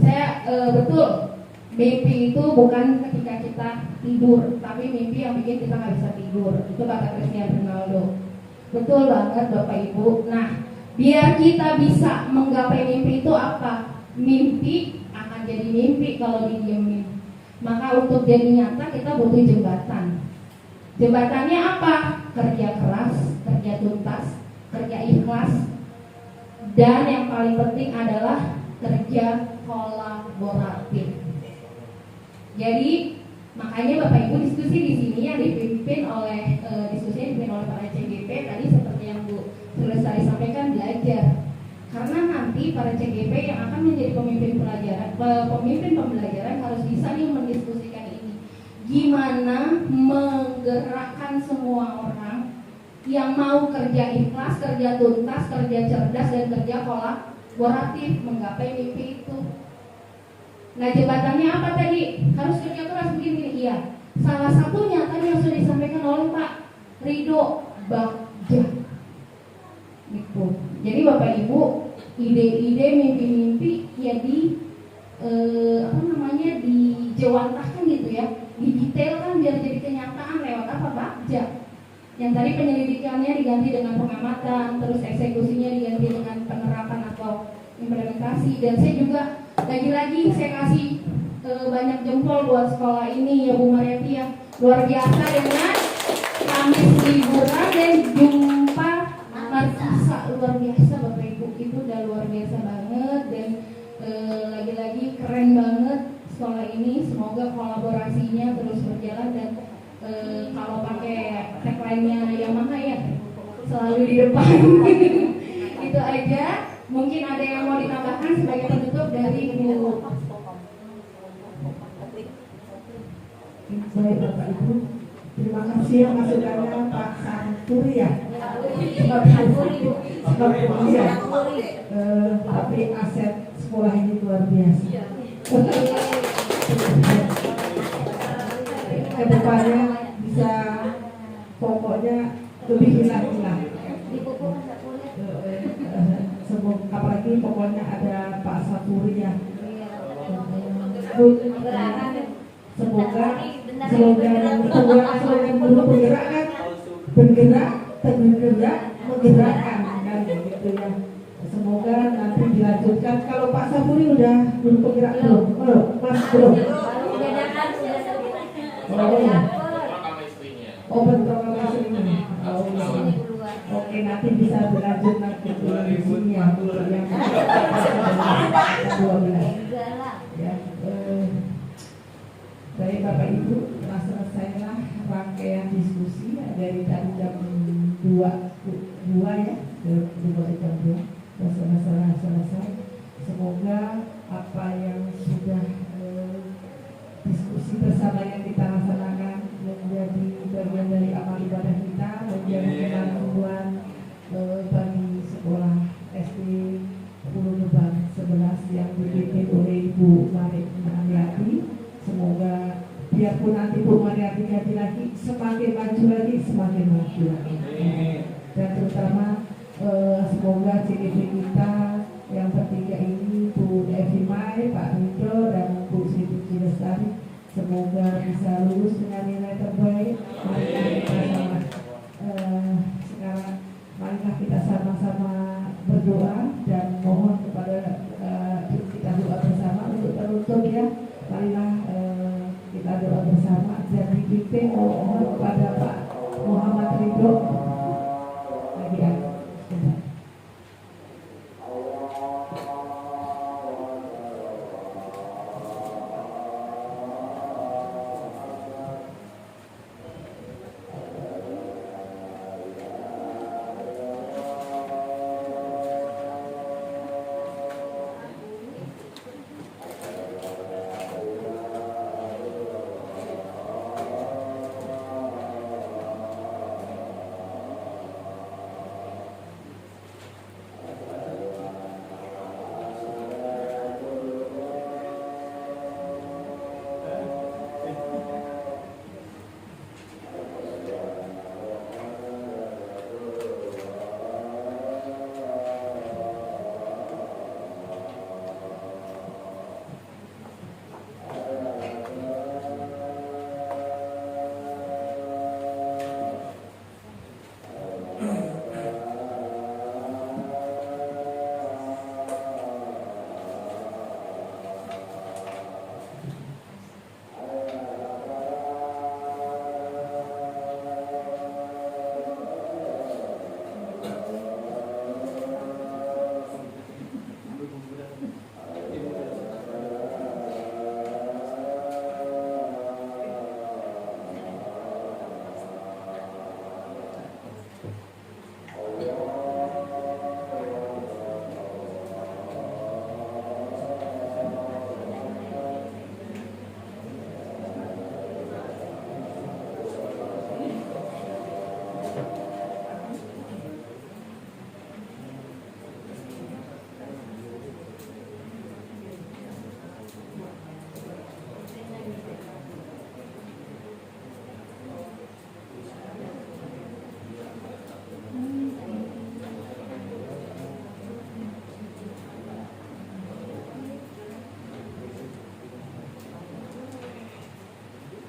saya betul. Mimpi itu bukan ketika kita tidur, tapi mimpi yang bikin kita nggak bisa tidur. Itu kata Cristiano Ronaldo. Betul banget Bapak Ibu. Nah, biar kita bisa menggapai mimpi itu apa? Mimpi akan jadi mimpi kalau didiemin. Maka untuk jadi nyata kita butuh jembatan. Jembatannya apa? Kerja keras, kerja tuntas, kerja ikhlas, dan yang paling penting adalah kerja kolaboratif. Jadi makanya Bapak Ibu diskusi di sini yang dipimpin oleh para CGP tadi seperti yang Bu Lestari sampaikan, belajar. Karena nanti para CGP yang akan menjadi pemimpin pembelajaran harus bisa nih mendiskusikan ini. Gimana menggerakkan semua orang yang mau kerja ikhlas, kerja tuntas, kerja cerdas dan kerja kolaboratif menggapai mimpi itu. Nah jembatannya apa tadi? Harus kerja keras begini. Iya. Salah satunya tadi yang sudah disampaikan oleh Pak Rido Bagja. Gitu. Jadi Bapak Ibu, ide-ide, mimpi-mimpi ya dijewantahkan gitu ya, didetailkan biar jadi kenyataan lewat apa Bagja. Yang tadi penyelidikannya diganti dengan pengamatan, terus eksekusinya diganti dengan penerapan atau implementasi. Dan saya juga lagi-lagi saya kasih banyak jempol buat sekolah ini ya Bu Mariati ya, luar biasa dengan Kamis liburan dan jumpa Markisa, luar biasa Bapak Ibu, itu udah luar biasa banget. Dan lagi-lagi keren banget sekolah ini, semoga kolaborasinya terus berjalan dan kalau pakai tagline-nya Yamaha ya selalu di depan. Itu aja. Mungkin ada yang mau ditambahkan sebagai penutup dari Bu. Baik Bapak Ibu, terima kasih yang masukannya Pak Santuri ya. Tapi aset sekolah ini luar biasa. Kedepannya bisa pokoknya lebih hilang-hilang. Apalagi pokoknya ada Pak Sapuri ya. Semoga slogan dulu penggerak kan, bergerak, tergerak, menggerakkan kan gitu ya. Semoga nanti dilanjutkan. Kalau Pak Sapuri udah penggerak belum? Belum. Oh ya. Oh betul sama istrinya. Oke, nanti bisa berlanjut nanti di sini ya. Ya, baik Bapak Ibu, telah selesailah rangkaian diskusi dari tadi jam 2 ya, dari jam 2 selesai. Semoga apa yang sudah diskusi bersama yang kita laksanakan menjadi bagian dari amal ibadah kita, menjadi kemampuan bagi sekolah SD Hulu Gebang 11 yang dipimpin oleh Ibu Mariati. Semoga biarpun nanti Bu Mariati ganti lagi, semakin maju lagi, semakin maju. Dan terutama semoga CDP kita yang bertiga ini, Bu Evi Mai, Pak Ridho, dan Bu Sri Puji Lestari, semoga bisa lulus dengan nilai terbaik. Sekarang marilah kita sama-sama berdoa dan mohon kepada kita doa bersama untuk teruntuk ya. Marilah kita doa bersama dan dipimpin mohon kepada Pak Muhammad Ridho lagi ya.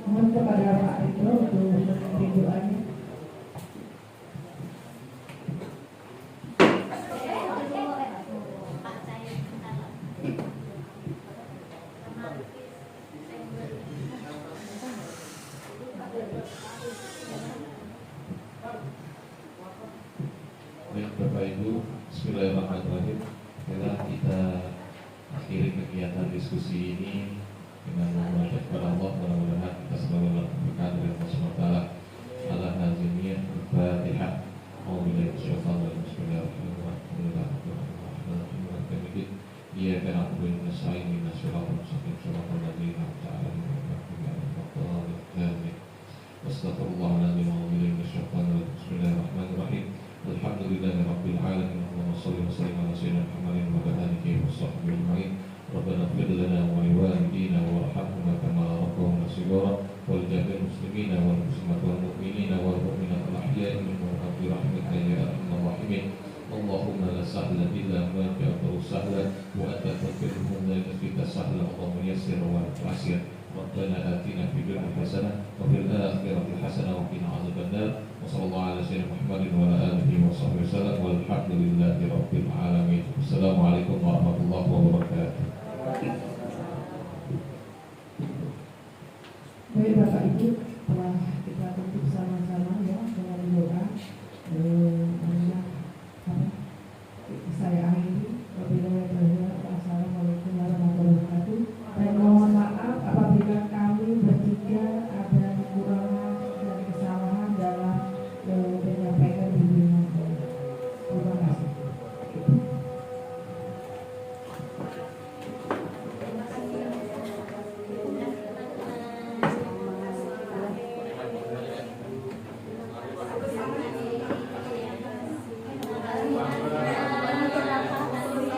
Mohon kepada Pak Ridho untuk memberi doanya. Baik Bapak Ibu, Bismillahirrahmanirrahim. Setelah kita akhiri kegiatan diskusi ini dengan memohon kepada Allah, mudah-mudahan kita selalu dalam berkat dari Allah SWT. Ala hazimiyah Al-Fatihah. Auzubillahi minasyaitonir rajim. Bismillahirrahmanirrahim. Iyyaka na'budu wa nasta'in ihdinas siratal mustaqim siratal ladzina an'amta 'alaihim ghairil maghdubi 'alaihim. Astaghfirullahaladzim wa a'udzu billahi minasyaitonir rajim. Bismillahirrahmanirrahim. Alhamdulillahi rabbil alamin. Allahumma shalli wa sallim ala sayyidina Muhammadin wa ala alihi wa sahbihi ajma'in. Rabbana ighfir lana wa liwalidina warhamhuma kama rabbawna shighara wal jami'il muslimina wal muslimat wal mu'minina wal mu'minat al ahya'i minhum bi rahmatika ya arhamar rahimin. Allahumma la sahla illa ma ja'altahu sahlan wa anta taj'alul humma sahlan. Allahumma yassir wa la tu'assir. Rabbana atina fid dunya hasanah wa fil akhirati hasanah wa qina adzabannar. Wa sallallahu ala sayyidina Muhammadin wa ala alihi wa sahbihi wasallam walhamdulillahi rabbil alamin. Assalamualaikum warahmatullahi wabarakatuh.